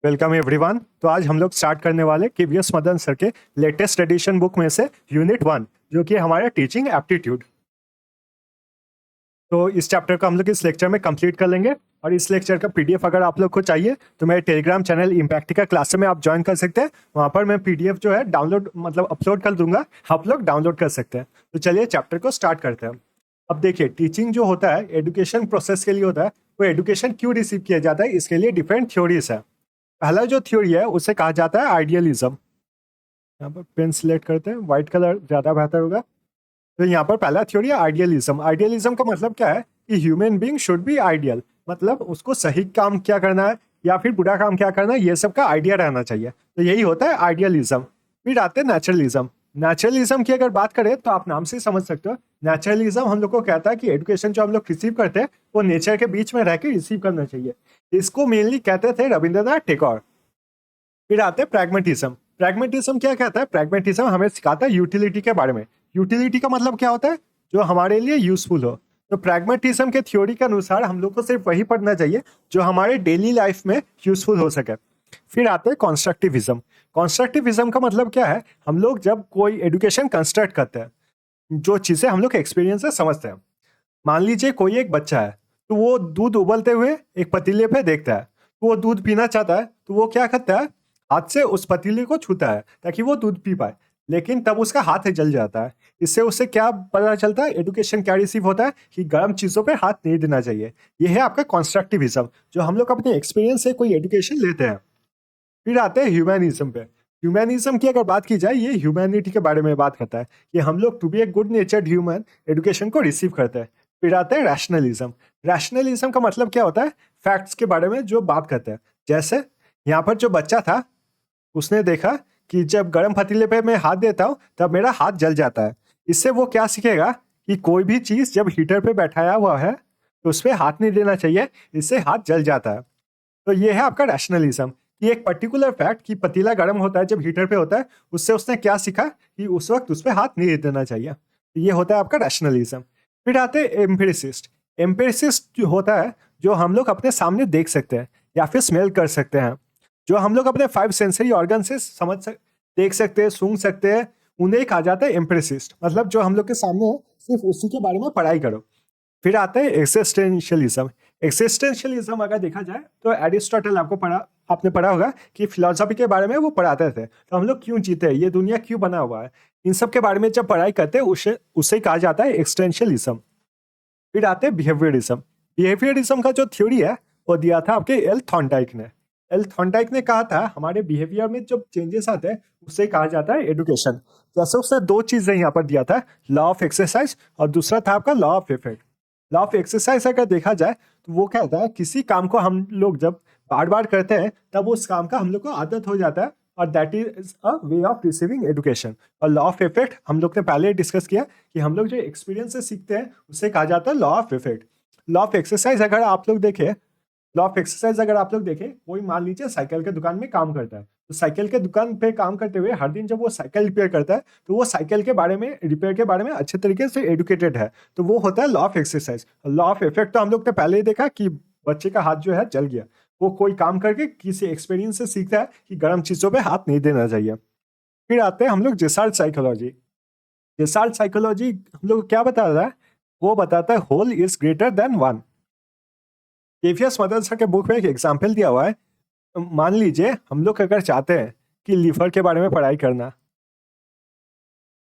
Welcome everyone. तो आज हम लोग स्टार्ट करने वाले केवीएस मदन सर के लेटेस्ट एडिशन बुक में से यूनिट 1 जो कि हमारा टीचिंग एप्टीट्यूड। तो इस चैप्टर को हम लोग इस लेक्चर में कंप्लीट कर लेंगे और इस लेक्चर का पीडीएफ अगर आप लोग को चाहिए तो मेरे टेलीग्राम चैनल इम्पैक्टिका क्लास में आप ज्वाइन कर सकते हैं। वहाँ पर मैं पीडीएफ जो है डाउनलोड अपलोड कर दूंगा, आप लोग डाउनलोड कर सकते हैं। तो चलिए चैप्टर को स्टार्ट करते हैं। अब देखिए, टीचिंग जो होता है एजुकेशन प्रोसेस के लिए होता है। वो एजुकेशन क्यों रिसीव किया जाता है, इसके लिए डिफरेंट थ्योरीज है। पहला जो थ्योरी है उसे कहा जाता है आइडियलिज्म। यहाँ पर पेन सिलेक्ट करते हैं, व्हाइट कलर ज़्यादा बेहतर होगा। तो यहाँ पर पहला थ्योरी है आइडियलिज्म। आइडियलिज्म का मतलब क्या है कि human being should be ideal, मतलब उसको सही काम क्या करना है या फिर बुरा काम क्या करना है, ये सब का आइडिया रहना चाहिए। तो यही होता है आइडियलिज्म। फिर आते हैं नेचुरलिज्म। नेचुरलिज्म की अगर बात करें तो आप नाम से समझ सकते हो, नेचुरलिज्म हम लोग को कहता है कि एजुकेशन जो हम लोग रिसीव करते हैं वो नेचर के बीच में रह के रिसीव करना चाहिए। इसको मेनली कहते थे रविंद्रनाथ टैगोर। फिर आते हैं प्रैग्मेटिज्म। प्रैग्मेटिज्म क्या कहता है? प्रैग्मेटिज्म हमें सिखाता है यूटिलिटी के बारे में। यूटिलिटी का मतलब क्या होता है? जो हमारे लिए यूजफुल हो। तो प्रैग्मेटिज्म के थ्योरी के अनुसार हम लोग को सिर्फ वही पढ़ना चाहिए जो हमारे डेली लाइफ में यूजफुल हो सके। फिर आते हैं कॉन्स्ट्रक्टिविज्म। कॉन्स्ट्रक्टिविज्म का मतलब क्या है? हम लोग जब कोई एजुकेशन कंस्ट्रक्ट करते हैं, जो चीज़ें हम लोग एक्सपीरियंस से समझते हैं। मान लीजिए कोई एक बच्चा है, तो वो दूध उबलते हुए एक पतीले पे देखता है, तो वो दूध पीना चाहता है, तो वो क्या करता है? हाथ से उस पतीले को छूता है ताकि वो दूध पी पाए। लेकिन तब उसका हाथ जल जाता है। इससे उससे क्या पता चलता है? एजुकेशन क्या रिसीव होता है कि गर्म चीज़ों पे हाथ नहीं देना चाहिए। ये है आपका कॉन्स्ट्रक्टिविज्म, जो हम लोग अपने एक्सपीरियंस से कोई एजुकेशन लेते हैं। फिर आते हैं ह्यूमैनिज्म पे। ह्यूमैनिज्म की अगर बात की जाए, ये ह्यूमैनिटी के बारे में बात करता है कि हम लोग to be a good natured human education को रिसीव करते हैं। फिर आते हैं रैशनलिज्म। रैशनलिज्म का मतलब क्या होता है? फैक्ट्स के बारे में जो बात करते हैं। जैसे यहाँ पर जो बच्चा था, उसने देखा कि जब गर्म पतीले पे मैं हाथ देता हूँ तब मेरा हाथ जल जाता है। इससे वो क्या सीखेगा कि कोई भी चीज़ जब हीटर पे बैठाया हुआ है तो उस पर हाथ नहीं देना चाहिए, इससे हाथ जल जाता है। तो ये है आपका रैशनलिज्म कि एक पर्टिकुलर फैक्ट कि पतीला गर्म होता है जब हीटर पे होता है, उससे उसने क्या सीखा कि उस वक्त उस पर हाथ नहीं देना चाहिए। तो ये होता है आपका रैशनलिज्म। फिर आते हैं एम्पिरिसिस्ट। एम्पिरिसिस्ट जो होता है, जो हम लोग अपने सामने देख सकते हैं या फिर स्मेल कर सकते हैं, जो हम लोग अपने 5 सेंसरी ऑर्गन से देख सकते हैं, सूंघ सकते हैं, उन्हें कहा जाता है एम्पिरिसिस्ट। मतलब जो हम लोग के सामने है, सिर्फ उसी के बारे में पढ़ाई करो। फिर आता है एक्सिस्टेंशियलिज्म। एक्सिस्टेंशियलिज्म अगर देखा जाए तो एरिस्टोटल आपने पढ़ा होगा कि फिलॉसफी के बारे में वो पढ़ाते थे। तो हम लोग क्यों जीते हैं, ये दुनिया क्यों बना हुआ है, इन सब के बारे में जब पढ़ाई करते हैं उसे उसे कहा जाता है एक्सटेंशियलिज्म। फिर आते हैं बिहेवियरिज्म। बिहेवियरिज्म का जो थ्योरी है वो दिया था आपके एल थॉर्नडाइक ने। एल थॉर्नडाइक ने कहा था हमारे बिहेवियर में जब चेंजेस आते हैं उसे कहा जाता है एडुकेशन। जैसे उसने दो चीजें यहाँ पर दिया था, लॉ ऑफ एक्सरसाइज और दूसरा था आपका law of effect. Law of exercise अगर देखा जाए तो वो क्या होता है, किसी काम को हम लोग जब बार बार करते हैं तब उस काम का हम लोग को आदत हो जाता है, और that is a way of receiving education. और लॉ ऑफ इफेक्ट हम लोग ने पहले डिस्कस किया कि हम लोग जो एक्सपीरियंस से सीखते हैं उसे कहा जाता है law of effect. Law of exercise अगर आप लोग देखें, कोई मान लीजिए साइकिल के दुकान में काम करता है, तो साइकिल के दुकान पे काम करते हुए हर दिन जब वो साइकिल रिपेयर करता है तो वो साइकिल के बारे में, रिपेयर के बारे में अच्छे तरीके से एडुकेटेड है। तो वो होता है law of exercise. Law of effect तो हम लोग ने पहले ही देखा कि बच्चे का हाथ जो है जल गया, वो कोई काम करके किसी एक्सपीरियंस से सीखता है कि गर्म चीजों पे हाथ नहीं देना चाहिए। फिर आते हैं हम लोग जेसार्ट साइकोलॉजी। जेसार्ट साइकोलॉजी हम लोग को क्या बताता है? वो बताता है whole is greater than one. KVS मदरसा के बुक में एक एग्जाम्पल दिया हुआ है। मान लीजिए हम लोग अगर चाहते हैं कि लीवर के बारे में पढ़ाई करना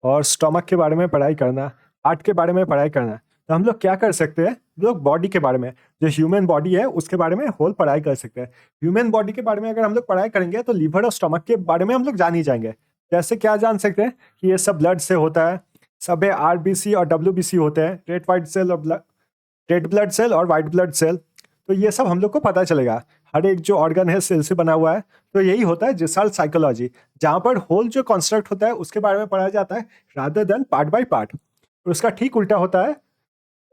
और स्टमक के बारे में पढ़ाई करना, हार्ट के बारे में पढ़ाई करना, तो हम लोग क्या कर सकते हैं? हम लोग बॉडी के बारे में, जो ह्यूमन बॉडी है उसके बारे में होल पढ़ाई कर सकते हैं। ह्यूमन बॉडी के बारे में अगर हम लोग पढ़ाई करेंगे तो लीवर और स्टमक के बारे में हम लोग जान ही जाएंगे। जैसे क्या जान सकते हैं कि ये सब ब्लड से होता है, सब आरबीसी और डब्ल्यूबीसी होते हैं, रेड ब्लड सेल और वाइट ब्लड सेल। तो ये सब हम लोग को पता चलेगा, हर एक जो ऑर्गन है सेल से बना हुआ है। तो यही होता है जेसार्ट साइकोलॉजी, जहाँ पर होल जो कॉन्स्ट्रक्ट होता है उसके बारे में पढ़ाया जाता है rather than part by part. और उसका ठीक उल्टा होता है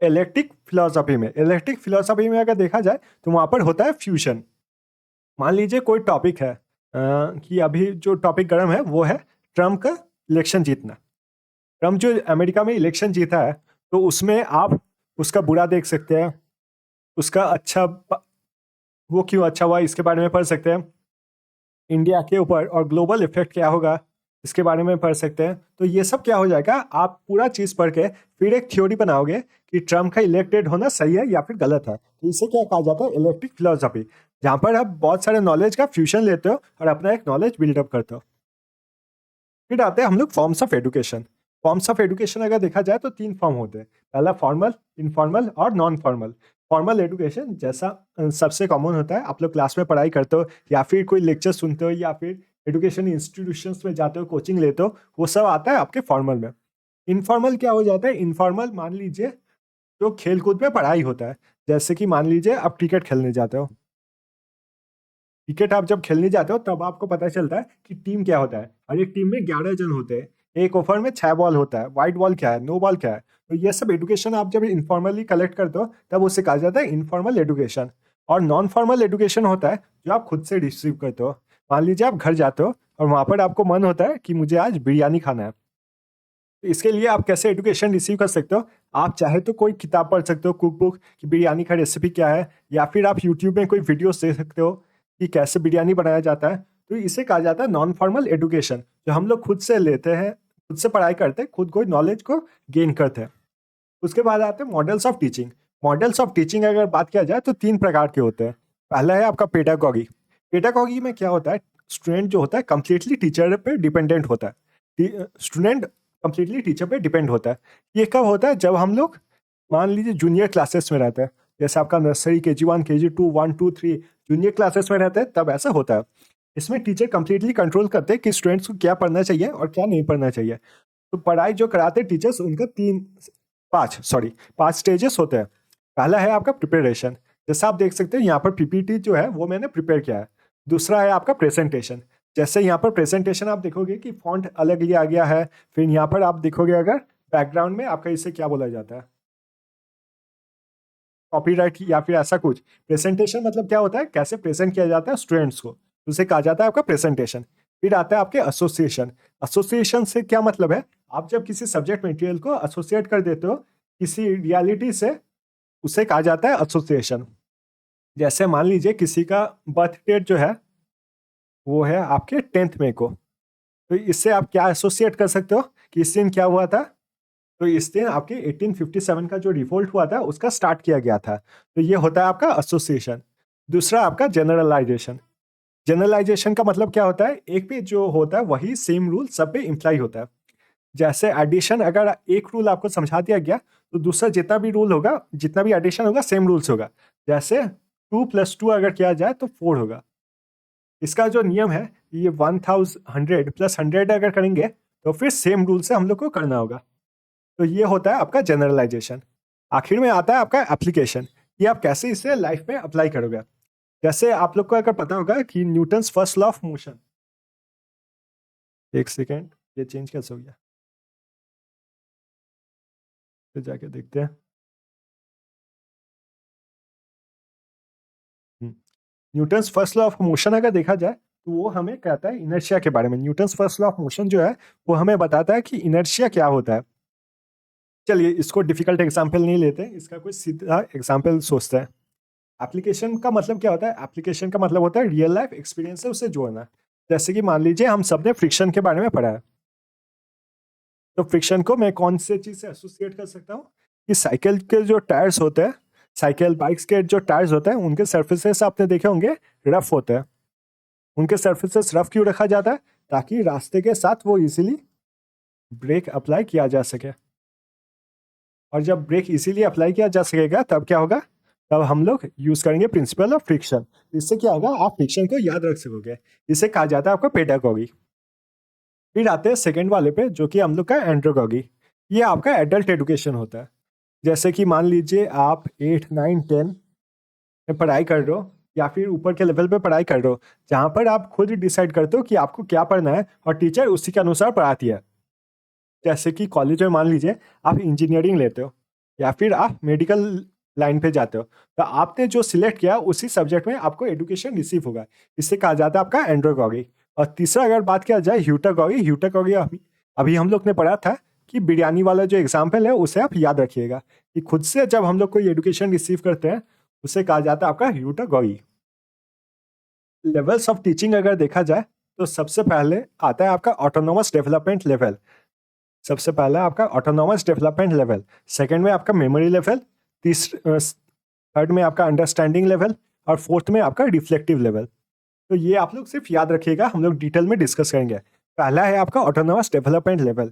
इलेक्ट्रिक फिलोसफी में। इलेक्ट्रिक फिलोसफी में अगर देखा जाए तो वहाँ पर होता है फ्यूजन। मान लीजिए कोई टॉपिक है कि अभी जो टॉपिक गर्म है वो है ट्रम्प का इलेक्शन जीतना। ट्रम्प जो अमेरिका में इलेक्शन जीता है, तो उसमें आप उसका बुरा देख सकते हैं, उसका अच्छा वो क्यों अच्छा हुआ इसके बारे में पढ़ सकते हैं। इंडिया के ऊपर और ग्लोबल इफेक्ट क्या होगा इसके बारे में पढ़ सकते हैं। तो ये सब क्या हो जाएगा, आप पूरा चीज़ पढ़ के फिर एक थ्योरी बनाओगे कि ट्रम्प का इलेक्टेड होना सही है या फिर गलत है। तो इसे क्या कहा जाता है, इलेक्ट्रिक फिलोसफी, जहाँ पर आप बहुत सारे नॉलेज का फ्यूजन लेते हो और अपना एक नॉलेज बिल्डअप करते हो। फिर आते हैं हम लोग forms of education. Forms of education अगर देखा जाए तो 3 फॉर्म होते हैं। पहला फॉर्मल, इनफॉर्मल और नॉन फॉर्मल। फॉर्मल एजुकेशन जैसा सबसे कॉमन होता है, आप लोग क्लास में पढ़ाई करते हो या फिर कोई लेक्चर सुनते हो या फिर एजुकेशन इंस्टीट्यूशंस में जाते हो, कोचिंग लेते हो, वो सब आता है आपके फॉर्मल में। इनफॉर्मल क्या हो जाता है, इनफॉर्मल मान लीजिए जो खेल कूद में पढ़ाई होता है, जैसे कि मान लीजिए आप क्रिकेट खेलने जाते हो। क्रिकेट आप जब खेलने जाते हो तब आपको पता चलता है कि टीम क्या होता है, और एक टीम में 11 जन होते हैं, एक ओवर में 6 बॉल होता है, वाइट बॉल क्या है, नो बॉल क्या है। तो ये सब एजुकेशन आप जब इनफॉर्मली कलेक्ट करते हो तब उसे कहा जाता है इनफॉर्मल एजुकेशन। और नॉन फॉर्मल एजुकेशन होता है जो आप खुद से रिसीव करते हो। मान लीजिए आप घर जाते हो और वहां पर आपको मन होता है कि मुझे आज बिरयानी खाना है। तो इसके लिए आप कैसे एजुकेशन रिसीव कर सकते हो, आप चाहे तो कोई किताब पढ़ सकते हो, कुक बुक कि बिरयानी का रेसिपी क्या है, या फिर आप यूट्यूब में कोई वीडियोस देख सकते हो कि कैसे बिरयानी बनाया जाता है। तो इसे कहा जाता है नॉन फॉर्मल एजुकेशन, जो हम लोग खुद से लेते हैं, खुद से पढ़ाई करते हैं, खुद कोई नॉलेज को गेन करते हैं। उसके बाद आते हैं models of teaching. Models of teaching अगर बात किया जाए तो 3 प्रकार के होते हैं। पहला है आपका पेडागॉगी। पेडागॉगी में क्या होता है, स्टूडेंट जो होता है कंप्लीटली टीचर पे डिपेंडेंट होता है। स्टूडेंट कंप्लीटली टीचर पे डिपेंड होता है। ये कब होता है, जब हम लोग मान लीजिए जूनियर क्लासेस में रहते हैं, जैसे आपका nursery, KG1, KG2, 1, 2, 3 junior classes में रहते हैं, तब ऐसा होता है। इसमें टीचर कंप्लीटली कंट्रोल करते हैं कि स्टूडेंट्स को क्या पढ़ना चाहिए और क्या नहीं पढ़ना चाहिए। तो पढ़ाई जो कराते हैं टीचर्स, उनका 5 स्टेजेस होते हैं। पहला है आपका प्रिपरेशन, जैसे आप देख सकते हैं यहाँ पर PPT जो है वो मैंने प्रिपेयर किया है। दूसरा है आपका प्रेजेंटेशन, जैसे यहाँ पर प्रेजेंटेशन आप देखोगे कि फॉन्ट अलग लिया गया है। फिर यहाँ पर आप देखोगे अगर बैकग्राउंड में आपका इसे क्या बोला जाता है, कॉपीराइट या फिर ऐसा कुछ। प्रेजेंटेशन मतलब क्या होता है, कैसे प्रेजेंट किया जाता है स्टूडेंट्स को, तो उसे कहा जाता है आपका प्रेजेंटेशन। फिर आता है आपके एसोसिएशन। एसोसिएशन से क्या मतलब है, आप जब किसी सब्जेक्ट मटेरियल को एसोसिएट कर देते हो किसी रियलिटी से, उसे कहा जाता है एसोसिएशन। जैसे मान लीजिए किसी का बर्थ डेट जो है वो है आपके 10th मई को, तो इससे आप क्या एसोसिएट कर सकते हो कि इस दिन क्या हुआ था। तो इस दिन आपके 1857 का जो रिवोल्ट हुआ था उसका स्टार्ट किया गया था। तो ये होता है आपका एसोसिएशन। दूसरा आपका जनरलाइजेशन। जनरलाइजेशन का मतलब क्या होता है, एक पे जो होता है वही सेम रूल सब पे इम्प्लाई होता है। जैसे एडिशन, अगर एक रूल आपको समझा दिया गया तो दूसरा जितना भी रूल होगा, जितना भी एडिशन होगा सेम रूल्स होगा। जैसे 2 + 2 अगर किया जाए तो 4 होगा। इसका जो नियम है, ये 1000 + 100 अगर करेंगे तो फिर सेम रूल से हम लोग को करना होगा। तो ये होता है आपका जनरलाइजेशन। आखिर में आता है आपका एप्लीकेशन, ये आप कैसे इसे लाइफ में अप्लाई करोगे। जैसे आप लोग को अगर पता होगा कि Newton's first law of motion, एक सेकेंड, ये चेंज कैसे हो गया, तो जाके देखते हैं। Newton's first law of motion अगर देखा जाए तो वो हमें कहता है इनर्शिया के बारे में। Newton's first law of motion जो है वो हमें बताता है कि इनर्शिया क्या होता है। चलिए इसको डिफिकल्ट एग्जाम्पल नहीं लेते, इसका कोई सीधा एग्जाम्पल सोचते हैं। एप्लीकेशन का मतलब क्या होता है, एप्लीकेशन का मतलब होता है रियल लाइफ एक्सपीरियंस से उसे जोड़ना। जैसे कि मान लीजिए हम सब ने फ्रिक्शन के बारे में पढ़ा है, तो फ्रिक्शन को मैं कौन से चीज से एसोसिएट कर सकता हूँ कि साइकिल के जो टायर्स होते हैं, साइकिल बाइक्स के जो टायर्स होते हैं उनके सर्फेसेस आपने देखे होंगे रफ होते हैं। उनके सर्फेसेस रफ क्यों रखा जाता है, ताकि रास्ते के साथ वो इजीली ब्रेक अप्लाई किया जा सके। और जब ब्रेक इजीली अप्लाई किया जा सकेगा तब क्या होगा, तब हम लोग यूज करेंगे प्रिंसिपल ऑफ फ्रिक्शन। इससे क्या होगा, आप फ्रिक्शन को याद रख सकोगे। इसे कहा जाता है आपका पेडागॉगी। फिर आते हैं सेकेंड वाले पे, जो कि हम लोग का एंड्रोगॉगी। ये आपका एडल्ट एजुकेशन होता है। जैसे कि मान लीजिए आप 8, 9, 10 में पढ़ाई कर रहे हो या फिर ऊपर के लेवल पे पढ़ाई कर रहे हो, जहाँ पर आप खुद डिसाइड करते हो कि आपको क्या पढ़ना है और टीचर उसी के अनुसार पढ़ाती है। जैसे कि कॉलेज में मान लीजिए आप इंजीनियरिंग लेते हो या फिर आप मेडिकल लाइन पे जाते हो, तो आपने जो सिलेक्ट किया उसी सब्जेक्ट में आपको एजुकेशन रिसीव होगा। इससे कहा जाता है आपका एंड्रोगॉगी। और तीसरा अगर बात किया जाए ह्यूटागॉगी, ह्यूटागॉगी अभी हम लोग ने पढ़ा था कि बिरयानी वाला जो एग्जाम्पल है उसे आप याद रखिएगा कि खुद से जब हम लोग कोई एजुकेशन रिसीव करते हैं उसे कहा जाता है आपका ह्यूटागॉगी। लेवल्स ऑफ टीचिंग अगर देखा जाए तो सबसे पहले आता है आपका ऑटोनोमस डेवलपमेंट लेवल। सबसे पहला आपका ऑटोनोमस डेवलपमेंट लेवल, सेकंड में आपका मेमोरी लेवल, थर्ड में आपका अंडरस्टैंडिंग लेवल और फोर्थ में आपका रिफ्लेक्टिव लेवल। तो ये आप लोग सिर्फ याद रखिएगा, हम लोग डिटेल में डिस्कस करेंगे। पहला है आपका ऑटोनोमस डेवलपमेंट लेवल।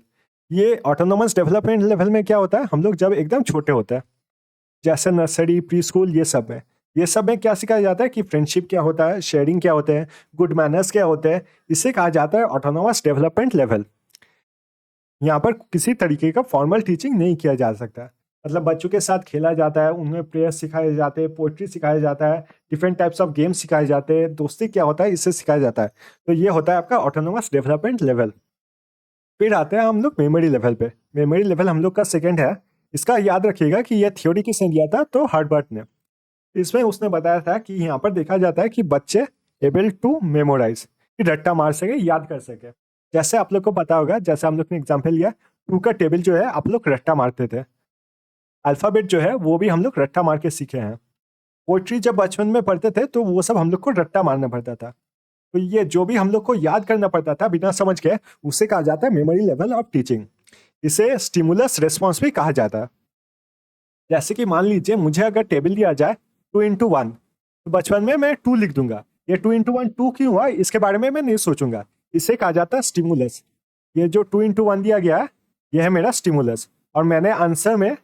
ये ऑटोनोमस डेवलपमेंट लेवल में क्या होता है, हम लोग जब एकदम छोटे होते हैं जैसे नर्सरी प्री स्कूल ये सब में क्या सिखाया जाता है कि फ्रेंडशिप क्या होता है, शेयरिंग क्या होते हैं, गुड मैनर्स क्या होते हैं, इसे कहा जाता है ऑटोनोमस डेवलपमेंट लेवल। यहाँ पर किसी तरीके का फॉर्मल टीचिंग नहीं किया जा सकता, मतलब बच्चों के साथ खेला जाता है, उन्हें प्रेयर सिखाए जाते हैं, पोइट्री सिखाया जाता है, डिफरेंट टाइप्स ऑफ गेम्स सिखाए जाते हैं, दोस्ती क्या होता है इससे सिखाया जाता है। तो ये होता है आपका ऑटोनोमस डेवलपमेंट लेवल। फिर आते हैं हम लोग मेमोरी लेवल पे। मेमोरी लेवल हम लोग का सेकंड है। इसका याद रखिएगा कि यह थ्योरी किसने दिया था, तो हर्बर्ट ने। इसमें उसने बताया था कि यहाँ पर देखा जाता है कि बच्चे एबल टू मेमोराइज, कि रट्टा मार सके, याद कर सके। जैसे आप लोग को पता होगा, जैसे हम लोग ने एग्जाम्पल लिया, 2 का टेबल जो है आप लोग रट्टा मारते थे, अल्फाबेट जो है वो भी हम लोग रट्टा मार के सीखे हैं। पोइट्री जब बचपन में पढ़ते थे तो वो सब हम लोग को रट्टा मारना पड़ता था। तो ये जो भी हम लोग को याद करना पड़ता था बिना समझ के, उसे कहा जाता है मेमोरी लेवल ऑफ टीचिंग। इसे स्टिमुलस रेस्पॉन्स भी कहा जाता है। जैसे कि मान लीजिए मुझे अगर टेबल दिया जाए 2 into 1, तो बचपन में मैं 2 लिख दूंगा। ये 2 into 1 2 क्यों हुआ इसके बारे में मैं नहीं सोचूंगा, इसे कहा जाता है स्टिमुलस। ये जो 2 into 1 दिया गया है यह है मेरा स्टिमुलस, और मैंने आंसर में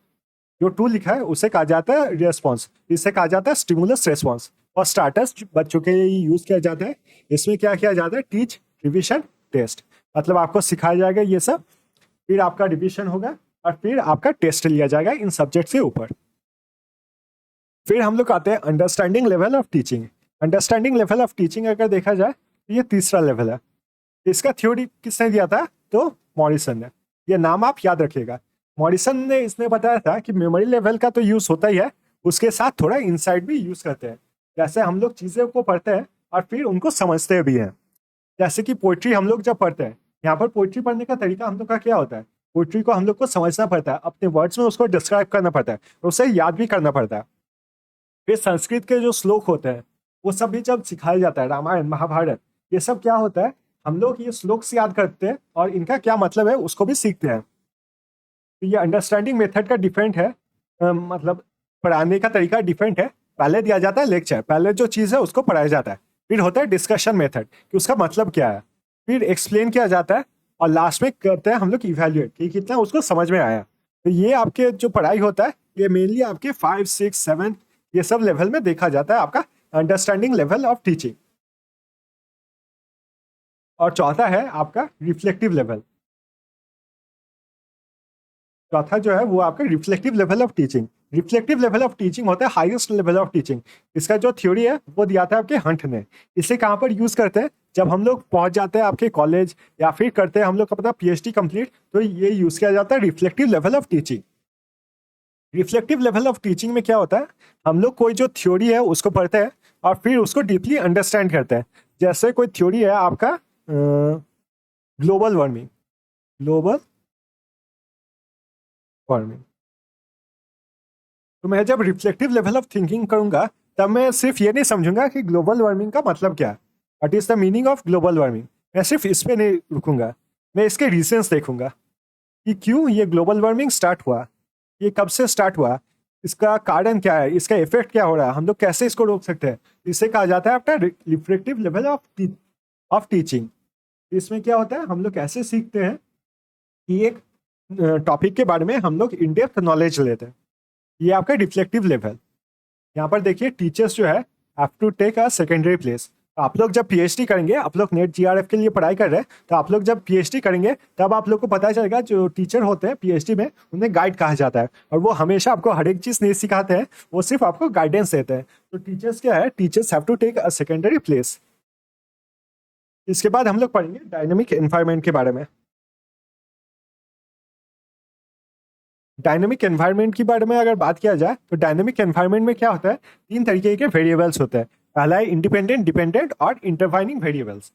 जो 2 लिखा है उसे कहा जाता है रेस्पॉन्स, इसे कहा जाता है स्टिमुलस रेस्पॉन्स। और स्टार्टर्स बच्चों के लिए यूज किया जाता है। इसमें क्या किया जाता है, टीच रिविजन टेस्ट, मतलब आपको सिखाया जाएगा ये सब, फिर आपका रिविजन होगा और फिर आपका टेस्ट लिया जाएगा इन सब्जेक्ट से ऊपर। फिर हम लोग आते हैं understanding level of teaching. Understanding level of teaching अगर देखा जाए तो ये तीसरा लेवल है। इसका थ्योरी किसने दिया था, तो मॉरिसन ने। ये नाम आप याद रखिएगा। मॉरिसन ने इसने बताया था कि मेमोरी लेवल का तो यूज होता ही है, उसके साथ थोड़ा इंसाइट भी यूज करते हैं। जैसे हम लोग चीजें को पढ़ते हैं और फिर उनको समझते भी हैं। जैसे कि पोइट्री हम लोग जब पढ़ते हैं, यहाँ पर पोइट्री पढ़ने का तरीका हम लोग का क्या होता है, पोइट्री को हम लोग को समझना पड़ता है, अपने वर्ड्स में उसको डिस्क्राइब करना पड़ता है, उसे याद भी करना पड़ता है। फिर संस्कृत के जो श्लोक होते हैं वो सब भी जब सिखाया जाता है, रामायण महाभारत ये सब क्या होता है, हम लोग ये श्लोक से याद करते हैं और इनका क्या मतलब है उसको भी सीखते हैं। तो ये अंडरस्टैंडिंग मेथड का डिफरेंट है, मतलब पढ़ाने का तरीका डिफरेंट है। पहले दिया जाता है लेक्चर, पहले जो चीज़ है उसको पढ़ाया जाता है, फिर होता है डिस्कशन मेथड कि उसका मतलब क्या है, फिर एक्सप्लेन किया जाता है, और लास्ट में करते हैं हम लोग इवेल्युएट कि कितना उसको समझ में आया। तो ये आपके जो पढ़ाई होता है ये मेनली आपके 5, 6, 7 ये सब लेवल में देखा जाता है, आपका अंडरस्टैंडिंग लेवल ऑफ टीचिंग। और चौथा है आपका रिफ्लेक्टिव लेवल। चौथा जो है वो आपका reflective level of teaching. Reflective level of teaching होता है हाईएस्ट लेवल ऑफ टीचिंग। इसका जो थ्योरी है वो दिया था आपके हंट ने। इसे कहाँ पर यूज करते हैं, जब हम लोग पहुंच जाते हैं आपके कॉलेज या फिर करते हैं हम लोग का पता पीएचडी कंप्लीट, तो ये यूज किया जाता है reflective level of teaching. Reflective level of teaching में क्या होता है, हम लोग कोई जो थ्योरी है उसको पढ़ते हैं और फिर उसको डीपली अंडरस्टैंड करते हैं। जैसे कोई थ्योरी है आपका ग्लोबल वार्मिंग, ग्लोबल वार्मिंग, तो मैं जब रिफ्लेक्टिव लेवल ऑफ थिंकिंग करूंगा तब मैं सिर्फ ये नहीं समझूंगा कि ग्लोबल वार्मिंग का मतलब क्या है, what is the meaning of global warming. मैं सिर्फ इस पे नहीं रुकूंगा, मैं इसके रीजंस देखूंगा कि क्यों ये ग्लोबल वार्मिंग स्टार्ट हुआ, ये कब से स्टार्ट हुआ, इसका कारण क्या है, इसका इफेक्ट क्या हो रहा है, हम लोग कैसे इसको रोक सकते हैं। इसे कहा जाता है आपका रिफ्लेक्टिव लेवल ऑफ टीचिंग। इसमें क्या होता है, हम लोग कैसे सीखते हैं कि एक टॉपिक के बारे में हम लोग इन डेप्थ नॉलेज लेते हैं। ये आपका रिफ्लेक्टिव लेवल। यहाँ पर देखिए टीचर्स जो है have to take a secondary place. आप लोग जब पीएचडी करेंगे, आप लोग नेट जीआरएफ के लिए पढ़ाई कर रहे हैं, तो आप लोग जब पीएचडी करेंगे तब आप लोग को पता चलेगा जो टीचर होते हैं पीएचडी में उन्हें गाइड कहा जाता है, और वो हमेशा आपको हर एक चीज़ नहीं सिखाते हैं, वो सिर्फ आपको गाइडेंस देते हैं। तो टीचर्स क्या है, teachers have to take a secondary place. इसके बाद हम लोग पढ़ेंगे डायनेमिक एनवायरनमेंट के बारे में। डायनेमिक एनवायरनमेंट के बारे में अगर बात किया जाए तो डायनेमिक एनवायरनमेंट में क्या होता है, 3 तरीके के वेरिएबल्स होते हैं। पहला है इंडिपेंडेंट, डिपेंडेंट और इंटरवाइनिंग वेरिएबल्स।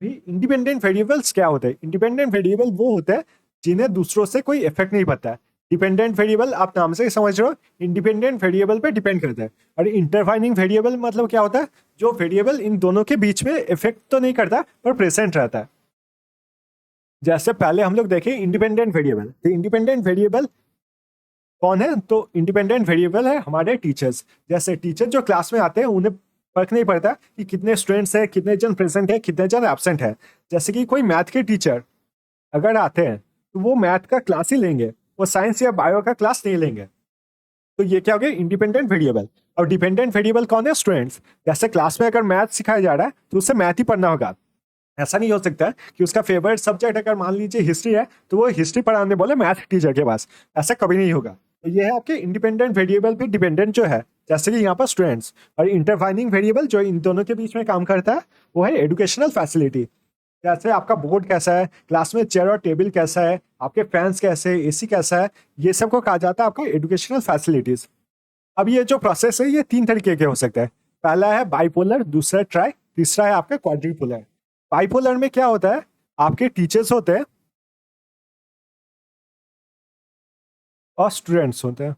भी इंडिपेंडेंट वेरिएबल्स क्या होते हैं, इंडिपेंडेंट वेरिएबल वो होते हैं जिन्हें दूसरों से कोई इफेक्ट नहीं पड़ता है। डिपेंडेंट वेरिएबल आप नाम से ही समझ रहे हो, इंडिपेंडेंट वेरिएबल पे डिपेंड करता है। और इंटरफाइनिंग वेरिएबल मतलब क्या होता है, जो वेरिएबल इन दोनों के बीच में इफेक्ट तो नहीं करता पर प्रेजेंट रहता है। जैसे पहले हम लोग देखें इंडिपेंडेंट वेरिएबल, तो इंडिपेंडेंट वेरिएबल कौन है, तो इंडिपेंडेंट वेरिएबल है हमारे टीचर्स। जैसे टीचर जो क्लास में आते हैं उन्हें फर्क नहीं पड़ता कि कितने स्टूडेंट्स हैं, कितने जन प्रेजेंट है, कितने जन एब्सेंट है। जैसे कि कोई मैथ के टीचर अगर आते हैं तो वो मैथ का क्लास ही लेंगे, वो साइंस या बायो का क्लास नहीं लेंगे। तो ये क्या हो गया, इंडिपेंडेंट वेरिएबल। और डिपेंडेंट वेरिएबल कौन है, स्टूडेंट्स। जैसे क्लास में अगर मैथ सिखाया जा रहा है तो उससे मैथ ही पढ़ना होगा। ऐसा नहीं हो सकता कि उसका फेवरेट सब्जेक्ट अगर मान लीजिए हिस्ट्री है तो वो हिस्ट्री पढ़ाने बोले मैथ टीचर के पास, ऐसा कभी नहीं होगा। तो ये है आपके इंडिपेंडेंट वेरिएबल पे डिपेंडेंट जो है, जैसे कि यहाँ पर स्टूडेंट्स। और इंटरफाइनिंग वेरिएबल जो इन दोनों के बीच में काम करता है वो है एजुकेशनल फैसिलिटी। जैसे आपका बोर्ड कैसा है, क्लास में चेयर और टेबल कैसा है, आपके फैंस कैसे, एसी कैसा है, ये सब को कहा जाता है आपका एजुकेशनल फैसिलिटीज। अब ये जो प्रोसेस है ये 3 तरीके के हो सकते हैं। पहला है बाइपोलर, दूसरा ट्राई, तीसरा है आपका क्वाड्रिपोलर। बाइपोलर में क्या होता है, आपके टीचर्स होते हैं और स्टूडेंट्स होते हैं।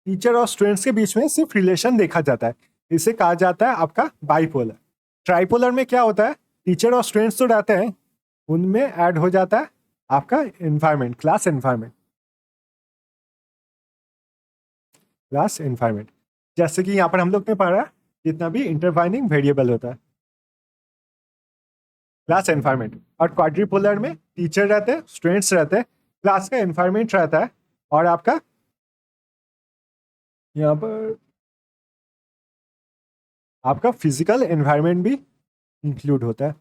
टीचर और स्टूडेंट्स के बीच में सिर्फ रिलेशन देखा जाता है, इसे कहा जाता है आपका बाइपोलर। ट्राइपोलर में क्या होता है, टीचर और स्टूडेंट्स तो रहते हैं, उनमें ऐड हो जाता है आपका environment, class environment, class environment. जैसे कि यहाँ पर हम लोग ने पढ़ा जितना भी इंटरवाइनिंग वेरिएबल होता है, क्लास एनवायरमेंट। और क्वाड्रिपोलर में टीचर रहते हैं, स्टूडेंट्स रहते हैं, क्लास का एनवायरमेंट रहता है, और आपका यहाँ पर आपका फिजिकल एनवायरमेंट भी इंक्लूड होता है।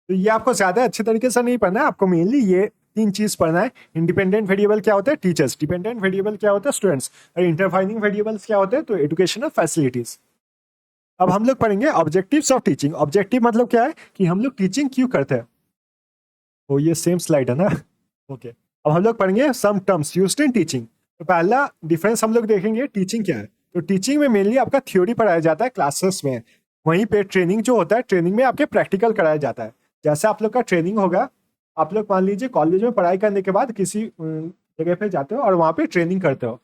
तो ये आपको ज्यादा अच्छे तरीके से नहीं पढ़ना है, आपको मेनली ये 3 चीज पढ़ना है। इंडिपेंडेंट वेरिएबल क्या होता है, टीचर्स। डिपेंडेंट वेरिएबल क्या होता है, स्टूडेंट्स। और इंटरफाइनिंग वेरिएबल्स क्या होते हैं, तो एजुकेशनल फैसिलिटीज। अब हम लोग पढ़ेंगे ऑब्जेक्टिव्स ऑफ टीचिंग। ऑब्जेक्टिव मतलब क्या है कि हम लोग टीचिंग क्यों करते हैं। तो ये सेम स्लाइड है ना, ओके। अब हम लोग पढ़ेंगे some terms used in teaching. तो पहला डिफरेंस हम लोग देखेंगे टीचिंग क्या है। तो टीचिंग में मेनली आपका थ्योरी पढ़ाया जाता है क्लासेस में, वहीं पे ट्रेनिंग जो होता है, ट्रेनिंग में आपके प्रैक्टिकल कराया जाता है। जैसे आप लोग का ट्रेनिंग होगा, आप लोग मान लीजिए कॉलेज में पढ़ाई करने के बाद किसी जगह पे जाते हो और वहाँ पे ट्रेनिंग करते हो,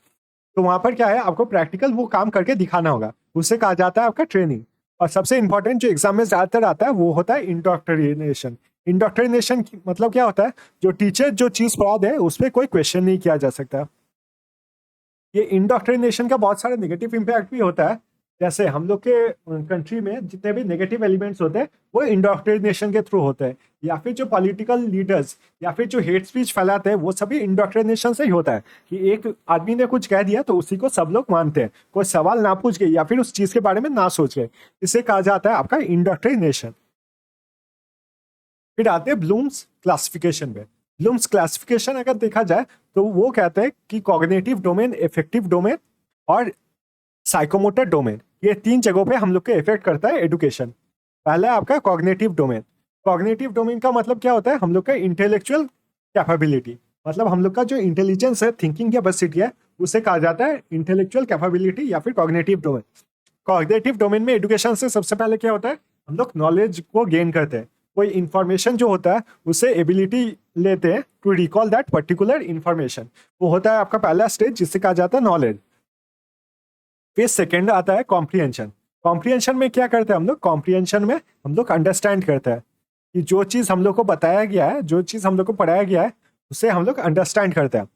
तो वहाँ पर क्या है, आपको प्रैक्टिकल वो काम करके दिखाना होगा, उसे कहा जाता है आपका ट्रेनिंग। और सबसे इंपॉर्टेंट जो एग्जाम में ज्यादातर आता है वो होता है इंडोक्ट्रिनेशन। इंडोक्ट्रिनेशन मतलब क्या होता है, जो टीचर जो चीज पढ़ा दे उस पर कोई क्वेश्चन नहीं किया जा सकता। ये इंडोक्ट्रिनेशन का बहुत सारे नेगेटिव इम्पैक्ट भी होता है। जैसे हम लोग के कंट्री में जितने भी नेगेटिव एलिमेंट्स होते हैं वो इंडोक्ट्रिनेशन के थ्रू होते हैं, या फिर जो पॉलिटिकल लीडर्स या फिर जो हेट स्पीच फैलाते हैं वो सभी इंडोक्ट्रिनेशन से ही होता है। कि एक आदमी ने कुछ कह दिया तो उसी को सब लोग मानते हैं, कोई सवाल ना पूछ गए या फिर उस चीज के बारे में ना सोच गए, इसे कहा जाता है आपका इंडोक्ट्रिनेशन। फिर आते हैं ब्लूम्स क्लासिफिकेशन में। ब्लूम्स क्लासिफिकेशन अगर देखा जाए तो वो कहते हैं कि कॉग्निटिव डोमेन, इफेक्टिव डोमेन और साइकोमोटर डोमेन, ये 3 जगहों पे हम लोग के इफेक्ट करता है एजुकेशन। पहला है आपका कॉग्निटिव डोमेन। कॉग्निटिव डोमेन का मतलब क्या होता है, हम लोग का इंटेलेक्चुअल कैपेबिलिटी, मतलब हम लोग का जो इंटेलिजेंस है, थिंकिंग कैपेसिटी है, उसे कहा जाता है इंटेलेक्चुअल कैपेबिलिटी या फिर कॉग्निटिव डोमेन। कॉग्निटिव डोमेन में एजुकेशन से सबसे पहले क्या होता है, हम लोग नॉलेज को गेन करते हैं। कोई इंफॉर्मेशन जो होता है उसे एबिलिटी लेते हैं to recall that particular information, वो होता है आपका पहला स्टेज जिससे कहा जाता है नॉलेज। फिर सेकेंड आता है कॉम्प्रिहेंशन। कॉम्प्रिहेंशन में क्या करते हैं हम लोग, कॉम्प्रिहेंशन में हम लोग अंडरस्टैंड करते हैं कि जो चीज़ हम लोग को बताया गया है, जो चीज़ हम लोग को पढ़ाया गया है, उसे हम लोग अंडरस्टैंड करते हैं।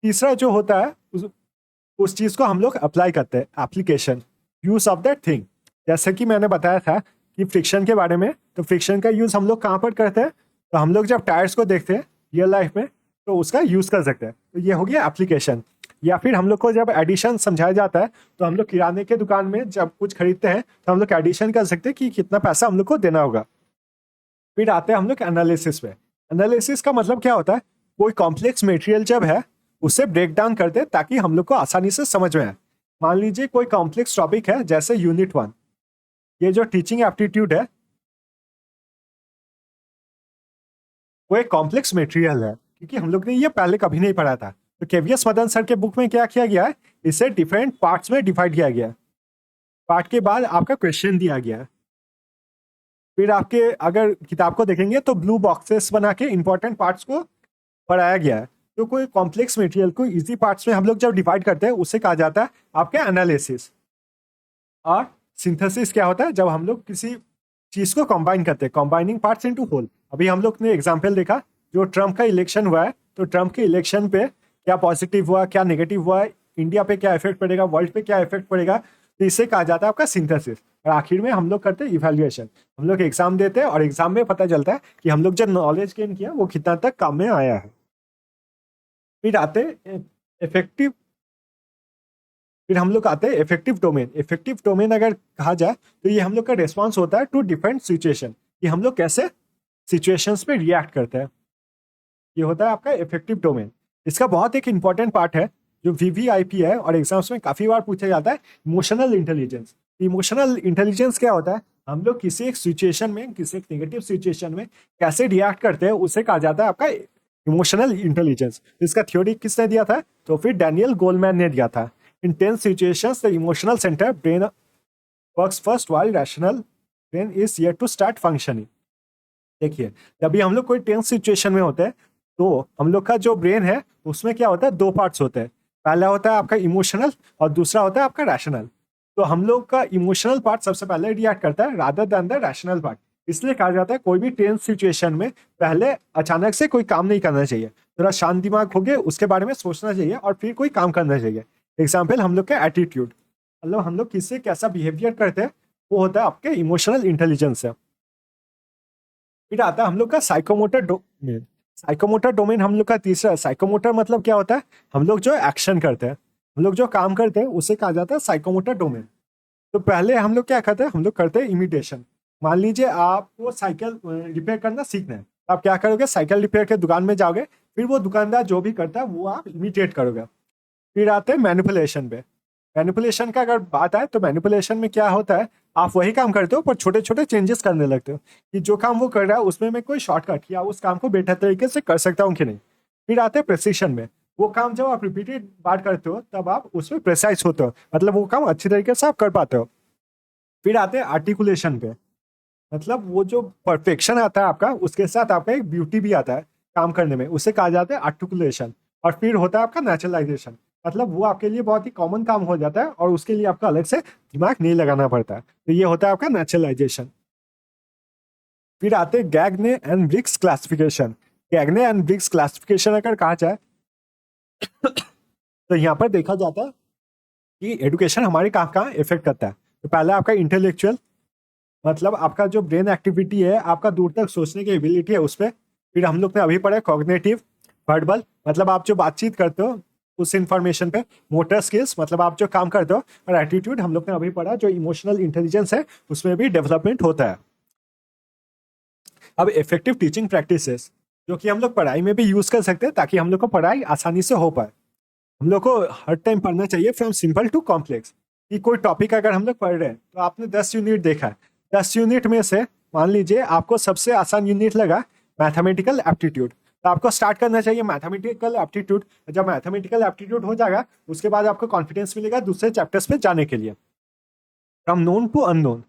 तीसरा जो होता है उस चीज़ को हम लोग अप्लाई करते हैं, application, use of that thing. जैसे कि मैंने बताया था कि फ्रिक्शन के बारे में, तो फ्रिक्शन का यूज हम लोग कहाँ पर करते हैं, तो हम लोग जब टायर्स को देखते हैं रियल लाइफ में तो उसका यूज कर सकते हैं, तो ये हो गया एप्लीकेशन। या फिर हम लोग को जब एडिशन समझाया जाता है तो हम लोग किराने के दुकान में जब कुछ खरीदते हैं तो हम लोग एडिशन कर सकते हैं कि कितना पैसा हम लोग को देना होगा। फिर आते हैं हम लोग एनालिसिस पे। एनालिसिस का मतलब क्या होता है, कोई कॉम्प्लेक्स मटेरियल जब है उसे ब्रेक डाउन करते हैं ताकि हम लोग को आसानी से समझ में आए। मान लीजिए कोई कॉम्प्लेक्स टॉपिक है जैसे यूनिट 1, ये जो टीचिंग एप्टीट्यूड है वो एक कॉम्प्लेक्स मटेरियल है, क्योंकि हम लोग ने ये पहले कभी नहीं पढ़ा था। तो केवीएस मदन सर के बुक में क्या किया गया है, इसे डिफरेंट पार्ट्स में डिवाइड किया गया है। पार्ट के बाद आपका क्वेश्चन दिया गया है, फिर आपके अगर किताब को देखेंगे तो ब्लू बॉक्सेस बना के इंपॉर्टेंट पार्ट्स को पढ़ाया गया है। तो कोई कॉम्प्लेक्स मटेरियल को इजी पार्ट्स में हम लोग जब डिवाइड करते हैं उसे कहा जाता है आपके एनालिसिस। और सिंथेसिस क्या होता है, जब हम लोग किसी चीज को कंबाइन करते हैं, कंबाइनिंग पार्ट्स इनटू होल। अभी हम लोग ने एग्जांपल देखा, जो ट्रम्प का इलेक्शन हुआ है, तो ट्रम्प के इलेक्शन पे क्या पॉजिटिव हुआ, क्या नेगेटिव हुआ, इंडिया पे क्या इफेक्ट पड़ेगा, वर्ल्ड पे क्या इफेक्ट पड़ेगा, तो इसे कहा जाता है आपका सिंथेसिस। और आखिर में हम लोग करते हैं इवेल्युएशन। हम लोग एग्जाम देते हैं और एग्जाम में पता चलता है कि हम लोग जो नॉलेज गेन किया वो कितना तक काम में आया है। फिर आते इफेक्टिव फिर हम लोग आते हैं इफेक्टिव डोमेन। इफेक्टिव डोमेन अगर कहा जाए तो ये हम लोग का रिस्पॉन्स होता है टू डिफरेंट सिचुएशन, कि हम लोग कैसे सिचुएशंस पे रिएक्ट करते हैं। ये होता है आपका इफेक्टिव डोमेन। इसका बहुत एक इंपॉर्टेंट पार्ट है जो वीवीआईपी है और एग्जाम्स में काफी बार पूछा जाता है, इमोशनल इंटेलिजेंस। इमोशनल इंटेलिजेंस क्या होता है, हम लोग किसी एक सिचुएशन में, किसी एक नेगेटिव सिचुएशन में कैसे रिएक्ट करते हैं, उसे कहा जाता है आपका इमोशनल इंटेलिजेंस। इसका थ्योरी किसने दिया था, तो फिर डैनियल गोलमैन ने दिया था। In tense situations the emotional centre brain works first while rational brain is yet to start functioning. देखिए, जब भी हम लोग कोई टेंस सिचुएशन में होते हैं तो हम लोग का जो ब्रेन है उसमें क्या होता है, दो पार्ट्स होते हैं। पहला होता है आपका इमोशनल और दूसरा होता है आपका रैशनल। तो हम लोग का इमोशनल पार्ट सबसे पहले रिएक्ट करता है rather than the rational part. इसलिए कहा जाता है कोई भी टेंस सिचुएशन में पहले अचानक से कोई काम नहीं करना चाहिए, थोड़ा शांत दिमाग हो गए उसके बारे में सोचना चाहिए और फिर कोई काम करना चाहिए। एग्जाम्पल हम लोग का एटीट्यूड, मतलब हम लोग किससे कैसा बिहेवियर करते हैं, वो होता है आपके इमोशनल इंटेलिजेंस से। फिर आता है हम लोग का साइकोमोटर डोमेन। साइकोमोटर डोमेन हम लोग का तीसरा। साइकोमोटर मतलब क्या होता है, हम लोग जो एक्शन करते हैं, हम लोग जो काम करते हैं उसे कहा जाता है साइकोमोटर डोमेन। तो पहले हम लोग क्या करते हैं, हम लोग करते हैं इमिटेशन। मान लीजिए आपको साइकिल रिपेयर करना सीखना है, तो आप क्या करोगे, साइकिल रिपेयर के दुकान में जाओगे, फिर वो दुकानदार जो भी करता है वो आप इमिटेट करोगे। फिर आते हैं मैनिपुलेशन पे। मैनिपुलेशन का अगर बात आए तो मैनिपुलेशन में क्या होता है, आप वही काम करते हो पर छोटे छोटे चेंजेस करने लगते हो, कि जो काम वो कर रहा है उसमें मैं कोई शॉर्टकट या उस काम को बेहतर तरीके से कर सकता हूँ कि नहीं। फिर आते हैं प्रेसिशन में। वो काम जब आप रिपीटेड बार करते हो तब आप उसमें प्रेसाइज होते हो, मतलब वो काम अच्छी तरीके से आप कर पाते हो। फिर आते हैं आर्टिकुलेशन पे, मतलब वो जो परफेक्शन आता है आपका उसके साथ आपका एक ब्यूटी भी आता है काम करने में, उसे कहा जाता है आर्टिकुलेशन। और फिर होता है आपका नेचुरलाइजेशन, मतलब वो आपके लिए बहुत ही कॉमन काम हो जाता है और उसके लिए आपका अलग से दिमाग नहीं लगाना पड़ता है। तो ये होता है आपका नेचुरलाइजेशन। फिर आते हैं Gagne and Briggs classification. Gagne and Briggs classification अगर कहा जाए तो यहाँ पर देखा जाता है कि एडुकेशन हमारे कहाँ कहाँ इफेक्ट करता है। तो पहला आपका इंटेलेक्चुअल, मतलब आपका जो ब्रेन एक्टिविटी है, आपका दूर तक सोचने की एबिलिटी है उस पर। फिर हम लोग ने अभी पढ़ा कॉग्निटिव, वर्बल, मतलब आप जो बातचीत करते हो उस इंफॉर्मेशन पे। मोटर स्किल्स, मतलब आप जो काम करते हो। और एटीट्यूड हम लोग ने अभी पढ़ा जो इमोशनल इंटेलिजेंस है उसमें भी डेवलपमेंट होता है। अब इफेक्टिव टीचिंग प्रैक्टिसेस, जो कि हम लोग पढ़ाई में भी यूज कर सकते हैं ताकि हम लोग को पढ़ाई आसानी से हो पाए। हम लोग को हर टाइम पढ़ना चाहिए फ्रॉम सिंपल टू कॉम्प्लेक्स। कि कोई टॉपिक अगर हम लोग पढ़ रहे हैं तो आपने 10 यूनिट देखा है, 10 यूनिट में से मान लीजिए आपको सबसे आसान यूनिट लगा मैथमेटिकल एप्टीट्यूड, तो आपको स्टार्ट करना चाहिए मैथमेटिकल एप्टीट्यूड। जब मैथमेटिकल एप्टीट्यूड हो जाएगा उसके बाद आपको कॉन्फिडेंस मिलेगा दूसरे चैप्टर्स पे जाने के लिए। फ्रॉम नोन टू अननोन,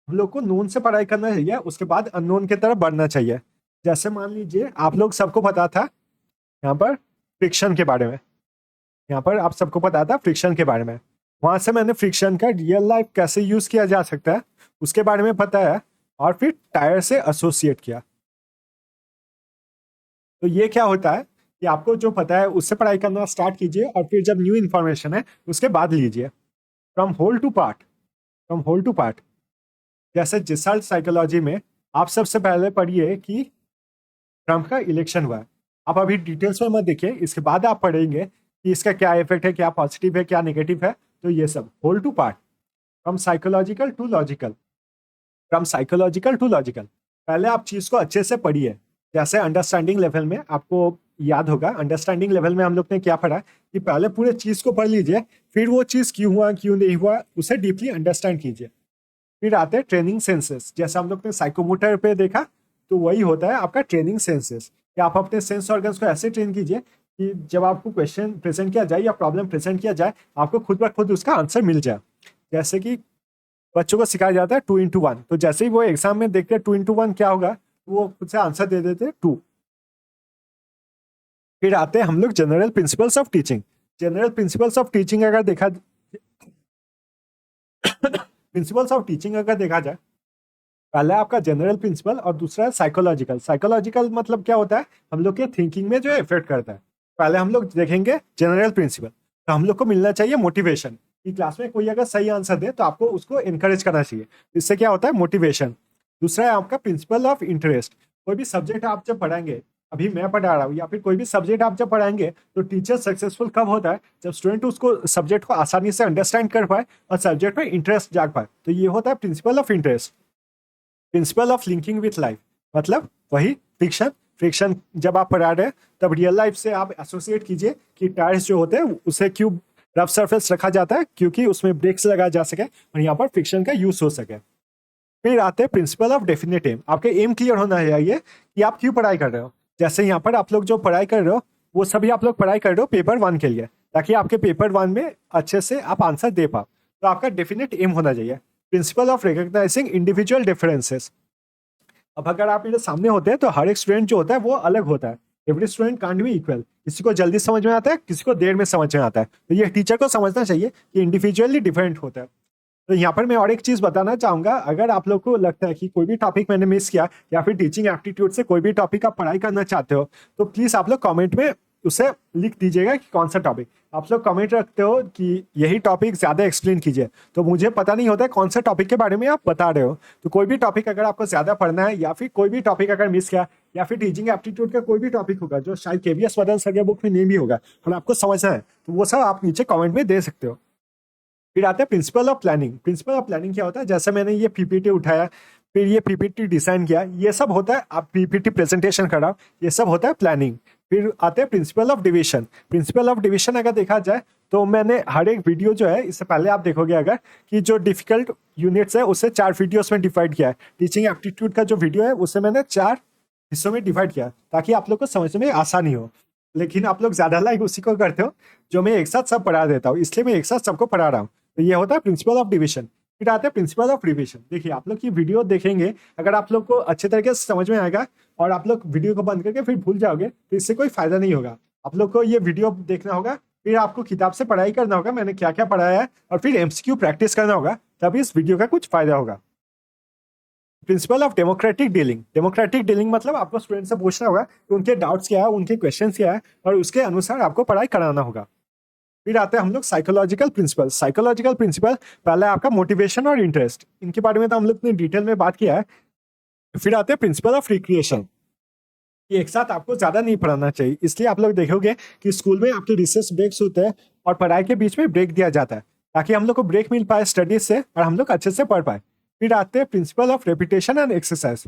हम लोग को नोन से पढ़ाई करना चाहिए, उसके बाद अननोन की तरफ बढ़ना चाहिए। जैसे मान लीजिए आप लोग सबको पता था यहाँ पर फ्रिक्शन के बारे में, यहाँ पर आप सबको पता था फ्रिक्शन के बारे में। वहां से मैंने फ्रिक्शन का रियल लाइफ कैसे यूज किया जा सकता है उसके बारे में बताया और फिर टायर से एसोसिएट किया। तो ये क्या होता है कि आपको जो पता है उससे पढ़ाई करना स्टार्ट कीजिए और फिर जब न्यू इन्फॉर्मेशन है उसके बाद लीजिए। From whole to part, from whole to part, जैसे जिसाल्ट साइकोलॉजी में आप सबसे पहले पढ़िए कि ट्रम्प का इलेक्शन हुआ है। आप अभी डिटेल्स में मत देखिए, इसके बाद आप पढ़ेंगे कि इसका क्या इफेक्ट है, क्या पॉजिटिव है, क्या नेगेटिव है। तो ये सब whole to part, from psychological to logical, from psychological to logical. पहले आप चीज को अच्छे से पढ़िए। जैसे अंडरस्टैंडिंग लेवल में आपको याद होगा, अंडरस्टैंडिंग लेवल में हम लोग ने क्या पढ़ा कि पहले पूरे चीज को पढ़ लीजिए, फिर वो चीज क्यों हुआ क्यों नहीं हुआ उसे डीपली अंडरस्टैंड कीजिए। फिर आते हैं ट्रेनिंग सेंसेस, जैसे हम लोग ने साइकोमोटर पे देखा, तो वही होता है आपका ट्रेनिंग सेंसेस, कि आप अपने सेंस ऑर्गन्स को ऐसे ट्रेन कीजिए कि जब आपको क्वेश्चन प्रेजेंट किया जाए या प्रॉब्लम प्रेजेंट किया जाए आपको खुद ब खुद उसका आंसर मिल जाए। जैसे कि बच्चों को सिखाया जाता है 2 into 1। तो जैसे ही वो एग्जाम में देखते हैं 2 into 1 क्या होगा, वो खुद से आंसर दे देते हैं 2। फिर आते हैं हम लोग general principles of teaching. General principles of teaching अगर देखा प्रिंसिपल्स ऑफ टीचिंग अगर देखा जाए, पहला आपका जनरल प्रिंसिपल और दूसरा है साइकोलॉजिकल। साइकोलॉजिकल मतलब क्या होता है, हम लोग के थिंकिंग में जो इफेक्ट करता है। पहले हम लोग देखेंगे जनरल प्रिंसिपल। तो हम लोग को मिलना चाहिए मोटिवेशन, कि क्लास में कोई अगर सही आंसर दे तो आपको उसको इनकरेज करना चाहिए। इससे क्या होता है, मोटिवेशन। दूसरा है आपका प्रिंसिपल ऑफ इंटरेस्ट। कोई भी सब्जेक्ट आप जब पढ़ाएंगे, अभी मैं पढ़ा रहा हूँ या फिर कोई भी सब्जेक्ट आप जब पढ़ाएंगे, तो टीचर सक्सेसफुल कब होता है, जब स्टूडेंट उसको सब्जेक्ट को आसानी से अंडरस्टैंड कर पाए और सब्जेक्ट में इंटरेस्ट जाग पाए। तो ये होता है principle of interest. Principle of linking with life, मतलब वही फ्रिक्शन। फ्रिक्शन जब आप पढ़ा रहे हैं तब रियल लाइफ से आप एसोसिएट कीजिए कि टायर्स जो होते हैं उसे क्यों रफ सरफेस रखा जाता है, क्योंकि उसमें ब्रेक्स लगाया जा सके और यहाँ पर फ्रिक्शन का यूज हो सके। फिर आते हैं प्रिंसिपल ऑफ डेफिनेट एम। आपके एम क्लियर होना चाहिए कि आप क्यों पढ़ाई कर रहे हो। जैसे यहाँ पर आप लोग जो पढ़ाई कर रहे हो, वो सभी आप लोग पढ़ाई कर रहे हो पेपर 1 के लिए, ताकि आपके पेपर 1 में अच्छे से आप आंसर दे पाओ। तो आपका डेफिनेट एम होना चाहिए। Principle of recognising individual differences. अब अगर आप मेरे सामने होते हैं तो हर एक स्टूडेंट जो होता है वो अलग होता है। Every student can't be equal. किसी को जल्दी समझ में आता है, किसी को देर में समझ में आता है। तो ये टीचर को समझना चाहिए कि इंडिविजुअली डिफरेंट होता है। तो यहाँ पर मैं और एक चीज बताना चाहूंगा, अगर आप लोग को लगता है कि कोई भी टॉपिक मैंने मिस किया या फिर टीचिंग एप्टीट्यूड से कोई भी टॉपिक आप पढ़ाई करना चाहते हो, तो प्लीज आप लोग कमेंट में उसे लिख दीजिएगा कि कौन सा टॉपिक। आप लोग कमेंट रखते हो कि यही टॉपिक ज्यादा एक्सप्लेन कीजिए, तो मुझे पता नहीं होता है कौन सा टॉपिक के बारे में आप बता रहे हो। तो कोई भी टॉपिक अगर आपको ज्यादा पढ़ना है या फिर कोई भी टॉपिक अगर मिस किया, या फिर टीचिंग एप्टीट्यूड का कोई भी टॉपिक होगा जो शायद केवीएस मदन सर के बुक में नहीं भी होगा और आपको समझना है, तो वो सब आप नीचे कमेंट में दे सकते हो। फिर आता है principle of planning. Principle of planning क्या होता है, जैसे मैंने ये पीपीटी उठाया, फिर ये पीपीटी डिजाइन किया, ये सब होता है। आप पीपीटी प्रेजेंटेशन करा, ये सब होता है प्लानिंग। फिर आते हैं principle of division. Principle of division अगर देखा जाए तो मैंने हर एक वीडियो जो है, इससे पहले आप देखोगे अगर, कि जो डिफिकल्ट यूनिट्स है उसे 4 वीडियोस में डिवाइड किया है। टीचिंग एप्टीट्यूड का जो वीडियो है उसे मैंने 4 हिस्सों में डिवाइड किया, ताकि आप लोग को समझने में आसानी हो। लेकिन आप लोग ज्यादा लाइक उसी को करते हो जो मैं एक साथ सब पढ़ा देता हूँ, इसलिए मैं एक साथ सबको पढ़ा रहा हूँ। तो ये होता है प्रिंसिपल ऑफ डिवीजन। फिर आता है प्रिंसिपल ऑफ रिविजन। देखिए आप लोग की वीडियो देखेंगे, अगर आप लोग को अच्छे तरीके से समझ में आएगा और आप लोग वीडियो को बंद करके फिर भूल जाओगे, तो इससे कोई फायदा नहीं होगा। आप लोग को ये वीडियो देखना होगा, फिर आपको किताब से पढ़ाई करना होगा मैंने क्या क्या पढ़ाया है, और फिर एमसीक्यू प्रैक्टिस करना होगा, तभी इस वीडियो का कुछ फायदा होगा। Principle of democratic dealing. Democratic dealing मतलब आपको स्टूडेंट से पूछना होगा कि उनके डाउट्स क्या है, उनके क्वेश्चन क्या है, और उसके अनुसार आपको पढ़ाई कराना होगा। फिर आते हैं हम लोग साइकोलॉजिकल प्रिंसिपल। साइकोलॉजिकल प्रिंसिपल पहला है आपका मोटिवेशन और इंटरेस्ट। इनके बारे में तो हम लोग ने डिटेल में बात किया है। फिर आते हैं प्रिंसिपल ऑफ रिक्रिएशन। ये एक साथ आपको ज्यादा नहीं पढ़ाना चाहिए, इसलिए आप लोग देखोगे कि स्कूल में आपके रिसेस ब्रेक्स होते हैं और पढ़ाई के बीच में ब्रेक दिया जाता है, ताकि हम लोग को ब्रेक मिल पाए स्टडीज से और हम लोग अच्छे से पढ़ पाए। फिर आते हैं principle of repetition and exercise.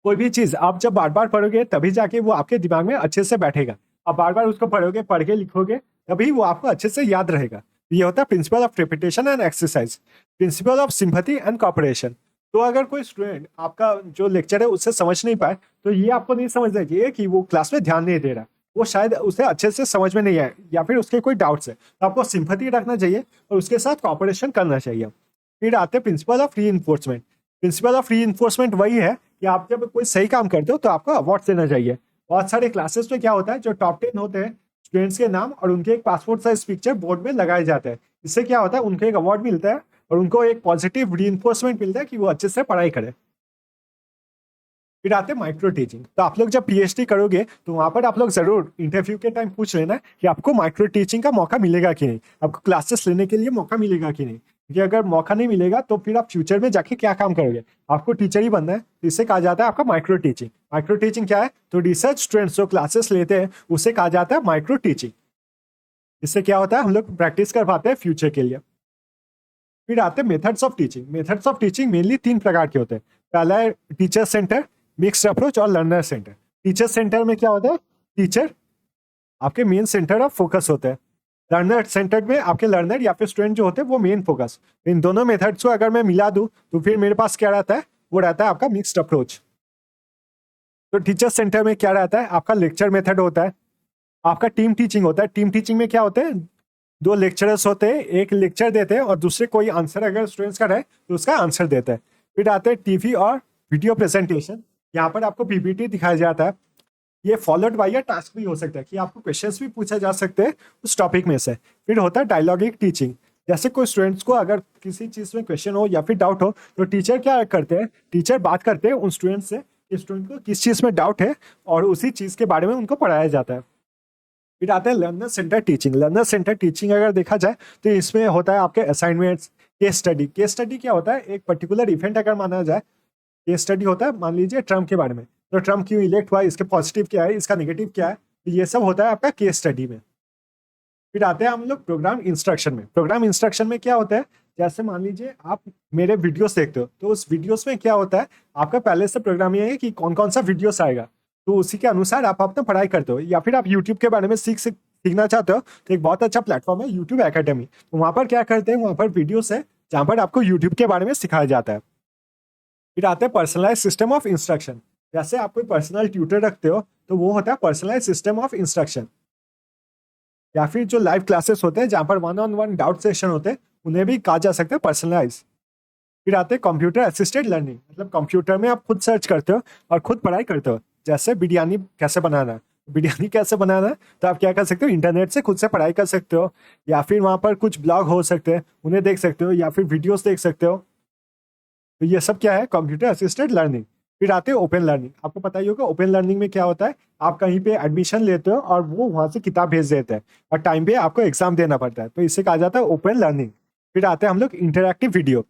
कोई भी चीज आप जब बार बार पढ़ोगे तभी जाके वो आपके दिमाग में अच्छे से बैठेगा। आप बार बार उसको पढ़ोगे, पढ़ के लिखोगे, तभी वो आपको अच्छे से याद रहेगा। ये होता है principle of repetition and exercise. Principle of sympathy and cooperation. तो अगर कोई स्टूडेंट आपका जो लेक्चर है उससे समझ नहीं पाए, तो ये आपको नहीं समझना चाहिए कि वो क्लास में ध्यान नहीं दे रहा, वो शायद उसे अच्छे से समझ में नहीं आए या फिर उसके कोई डाउट्स है। तो आपको सिंपैथी रखना चाहिए और उसके साथ कॉपरेशन करना चाहिए। फिर आते हैं प्रिंसिपल ऑफ री इन्फोर्समेंट। प्रिंसिपल ऑफ री इन्फोर्समेंट वही है कि आप जब कोई सही काम करते हो तो आपको अवार्ड देना चाहिए। बहुत सारे क्लासेस में क्या होता है, जो टॉप 10 होते हैं स्टूडेंट्स के नाम और उनके एक पासपोर्ट साइज पिक्चर बोर्ड में लगाए जाते हैं। इससे क्या होता है, उनको एक अवार्ड मिलता है और उनको एक पॉजिटिव रीइंफोर्समेंट मिलता है कि वो अच्छे से पढ़ाई करें। फिर आते हैं माइक्रो टीचिंग। तो आप लोग जब पीएचडी करोगे तो वहां पर आप लोग जरूर इंटरव्यू के टाइम पूछ लेना कि आपको माइक्रो टीचिंग का मौका मिलेगा कि नहीं, आपको क्लासेस लेने के लिए मौका मिलेगा कि नहीं। क्योंकि अगर मौका नहीं मिलेगा तो फिर आप फ्यूचर में जाके क्या काम करोगे, आपको टीचर ही बनना है। तो इसे कहा जाता है आपका माइक्रो टीचिंग। माइक्रो टीचिंग क्या है, तो रिसर्च स्टूडेंट्स जो क्लासेस लेते हैं उसे कहा जाता है माइक्रो टीचिंग। इससे क्या होता है, हम लोग प्रैक्टिस कर पाते हैं फ्यूचर के लिए। फिर आते हैं methods of teaching. Methods of teaching mainly 3 प्रकार के होते हैं। पहला है टीचर सेंटर, मिक्स्ड अप्रोच और लर्नर सेंटर। टीचर सेंटर में क्या होता है, टीचर आपके मेन सेंटर ऑफ फोकस होते हैं। लर्नर सेंटर में आपके लर्नर या फिर स्टूडेंट जो होते हैं वो मेन फोकस। इन दोनों मेथड्स को अगर मैं मिला दूं तो फिर मेरे पास क्या रहता है, वो रहता है आपका मिक्स्ड अप्रोच। तो टीचर सेंटर में क्या रहता है, आपका लेक्चर मेथड होता है, आपका टीम टीचिंग होता है। टीम टीचिंग में क्या होता है, दो लेक्चरर्स होते हैं, एक लेक्चर देते हैं और दूसरे कोई आंसर अगर स्टूडेंट्स का रहे तो उसका आंसर देते हैं। फिर आते हैं टीवी और वीडियो प्रेजेंटेशन। यहाँ पर आपको पीपीटी दिखाया जाता है। ये फॉलोड बाय अ टास्क भी हो सकता है कि आपको क्वेश्चंस भी पूछा जा सकते हैं उस टॉपिक में से। फिर होता है डायलॉगिक टीचिंग। जैसे कोई स्टूडेंट्स को अगर किसी चीज़ में क्वेश्चन हो या फिर डाउट हो तो टीचर क्या करते हैं, टीचर बात करते हैं उन स्टूडेंट से कि स्टूडेंट को किस चीज़ में डाउट है और उसी चीज़ के बारे में उनको पढ़ाया जाता है। फिर आता है learner centre teaching. Learner centre teaching अगर देखा जाए तो इसमें होता है आपके assignments, case study. Case study क्या होता है, एक पर्टिकुलर इवेंट अगर माना जाए, केस स्टडी होता है मान लीजिए ट्रम्प के बारे में, तो ट्रम्प क्यों इलेक्ट हुआ, इसके पॉजिटिव क्या है, इसका नेगेटिव क्या है, तो ये सब होता है आपका केस स्टडी में। फिर आते हैं हम लोग प्रोग्राम इंस्ट्रक्शन में। प्रोग्राम इंस्ट्रक्शन में क्या होता है, जैसे मान लीजिए आप मेरे वीडियोस देखते हो तो उस वीडियोस में क्या होता है, आपका पहले से प्रोग्राम ये है कि कौन कौन सा वीडियोस आएगा, तो उसी के अनुसार आप अपना पढ़ाई करते हो। या फिर आप यूट्यूब के बारे में सीखना चाहते हो तो एक बहुत अच्छा प्लेटफॉर्म है यूट्यूब एकेडमी। तो वहाँ पर क्या करते हैं, वहाँ पर वीडियोस है जहाँ पर आपको यूट्यूब के बारे में सिखाया जाता है। फिर आते हैं पर्सनलाइज सिस्टम ऑफ इंस्ट्रक्शन। जैसे आप कोई पर्सनल ट्यूटर रखते हो तो वो होता है पर्सनलाइज सिस्टम ऑफ इंस्ट्रक्शन। या फिर जो लाइव क्लासेस होते हैं जहाँ पर 1-on-1 डाउट सेशन होते हैं उन्हें भी कहा जा सकता है पर्सनलाइज। फिर आते हैं कंप्यूटर असिस्टेड लर्निंग। मतलब कंप्यूटर में आप खुद सर्च करते हो और खुद पढ़ाई करते हो। जैसे बिरयानी कैसे बनाना है, बिरयानी कैसे बनाना है, तो आप क्या कर सकते हो, इंटरनेट से खुद से पढ़ाई कर सकते हो। या फिर वहाँ पर कुछ ब्लॉग हो सकते हैं उन्हें देख सकते हो, या फिर वीडियोस देख सकते हो। तो ये सब क्या है, कंप्यूटर असिस्टेड लर्निंग। फिर आते हैं ओपन लर्निंग। आपको पता ही होगा ओपन लर्निंग में क्या होता है, आप कहीं पे एडमिशन लेते हो और वो वहाँ से किताब भेज देते हैं और टाइम पे आपको एग्जाम देना पड़ता है, तो इसे कहा जाता है ओपन लर्निंग। फिर आते हैं हम लोग इंटरैक्टिव वीडियो।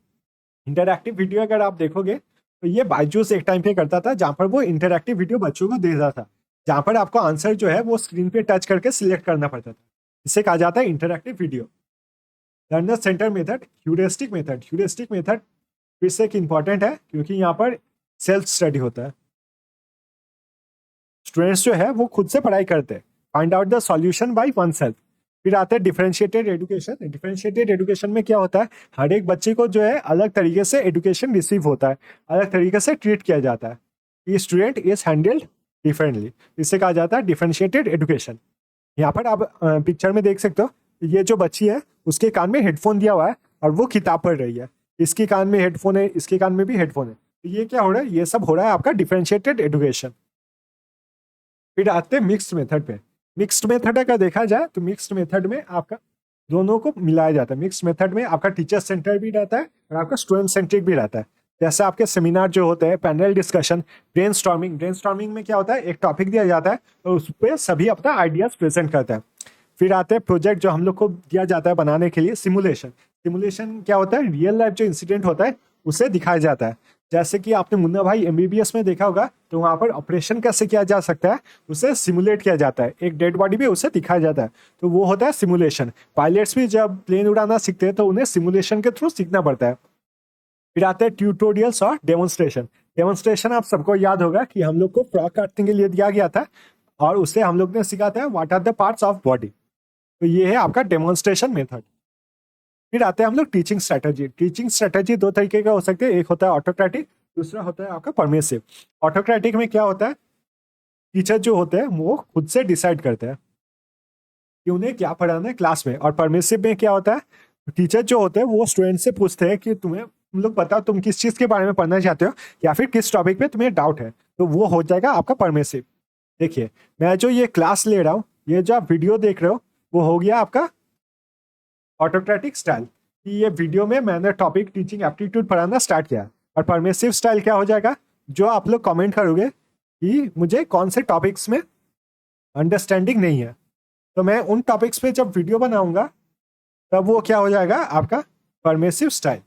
इंटरैक्टिव वीडियो अगर आप देखोगे तो ये बायजूस एक टाइम पे करता था जहाँ पर वो इंटरैक्टिव वीडियो बच्चों को दे रहा था, जहाँ पर आपको आंसर जो है वो स्क्रीन पे टच करके सिलेक्ट करना पड़ता था। इसे कहा जाता है interactive video. Learner centre method, heuristic method. Heuristic method फिर से एक इंपॉर्टेंट है क्योंकि यहाँ पर सेल्फ स्टडी होता है। स्टूडेंट्स जो है वो खुद से पढ़ाई करते हैं, find out the solution by one self. फिर आता है डिफरेंशिएटेड एजुकेशन। डिफरेंशिएटेड एजुकेशन में क्या होता है, हर एक बच्चे को जो है अलग तरीके से एजुकेशन रिसीव होता है, अलग तरीके से ट्रीट किया जाता है। ये स्टूडेंट इज हैंडल्ड डिफरेंटली, इसे कहा जाता है डिफरेंशिएटेड एजुकेशन। यहाँ पर आप पिक्चर में देख सकते हो, ये जो बच्ची है उसके कान में हेडफोन दिया हुआ है और वो किताब पढ़ रही है। इसके कान में हेडफोन है, इसके कान में भी हेडफोन है। तो ये क्या हो रहा है, ये सब हो रहा है आपका डिफरेंशिएटेड एजुकेशन। फिर आते हैं मिक्स्ड मेथड पे। मिक्स्ड मेथड अगर देखा जाए तो मिक्स्ड मेथड में आपका दोनों को मिलाया जाता है। मिक्स्ड मेथड में आपका टीचर सेंटर भी रहता है और आपका स्टूडेंट सेंट्रिक भी रहता है। जैसे आपके सेमिनार जो होते हैं, पैनल डिस्कशन, ब्रेनस्टॉर्मिंग। ब्रेनस्टॉर्मिंग में क्या होता है, एक टॉपिक दिया जाता है और उस पर सभी अपना आइडियाज प्रेजेंट करते हैं। फिर आते हैं प्रोजेक्ट जो हम लोग को दिया जाता है बनाने के लिए, सिमुलेशन। सिमुलेशन क्या होता है, रियल लाइफ जो इंसिडेंट होता है उसे दिखाया जाता है। जैसे कि आपने मुन्ना भाई एमबीबीएस में देखा होगा, तो वहाँ पर ऑपरेशन कैसे किया जा सकता है उसे सिमुलेट किया जाता है, एक डेड बॉडी पे उसे दिखाया जाता है, तो वो होता है सिमुलेशन। पायलट्स भी जब प्लेन उड़ाना सीखते हैं तो उन्हें सिमुलेशन के थ्रू सीखना पड़ता है। फिर आते हैं ट्यूटोरियल्स और डेमोन्स्ट्रेशन। डेमोन्स्ट्रेशन आप सबको याद होगा कि हम लोग को फ्रॉक काटने के लिए दिया गया था और उससे हम लोग ने सीखा था what are the parts of body, तो ये है आपका डेमोन्स्ट्रेशन मेथड। फिर आते हैं हम लोग टीचिंग स्ट्रेटजी। टीचिंग स्ट्रेटजी दो तरीके का हो सकते हैं, एक होता है ऑटोक्रेटिक, दूसरा होता है आपका परमिसिव। ऑटोक्रेटिक में क्या होता है, टीचर जो होते हैं वो खुद से डिसाइड करते हैं कि उन्हें क्या पढ़ाना है क्लास में। और परमिसिव में क्या होता है, टीचर जो होते हैं वो स्टूडेंट से पूछते हैं कि तुम लोग बताओ तुम किस चीज़ के बारे में पढ़ना चाहते हो या फिर किस टॉपिक पे तुम्हें डाउट है, तो वो हो जाएगा आपका परमिसिव। देखिए मैं जो ये क्लास ले रहा हूँ, ये जो आप वीडियो देख रहे हो, वो हो गया आपका ऑटोक्रेटिक स्टाइल कि ये वीडियो में मैंने टॉपिक टीचिंग एप्टीट्यूड पढ़ाना स्टार्ट किया। और परमिसिव स्टाइल क्या हो जाएगा, जो आप लोग कमेंट करोगे कि मुझे कौन से टॉपिक्स में अंडरस्टैंडिंग नहीं है, तो मैं उन टॉपिक्स पे जब वीडियो बनाऊंगा तब वो क्या हो जाएगा आपका परमिसिव स्टाइल।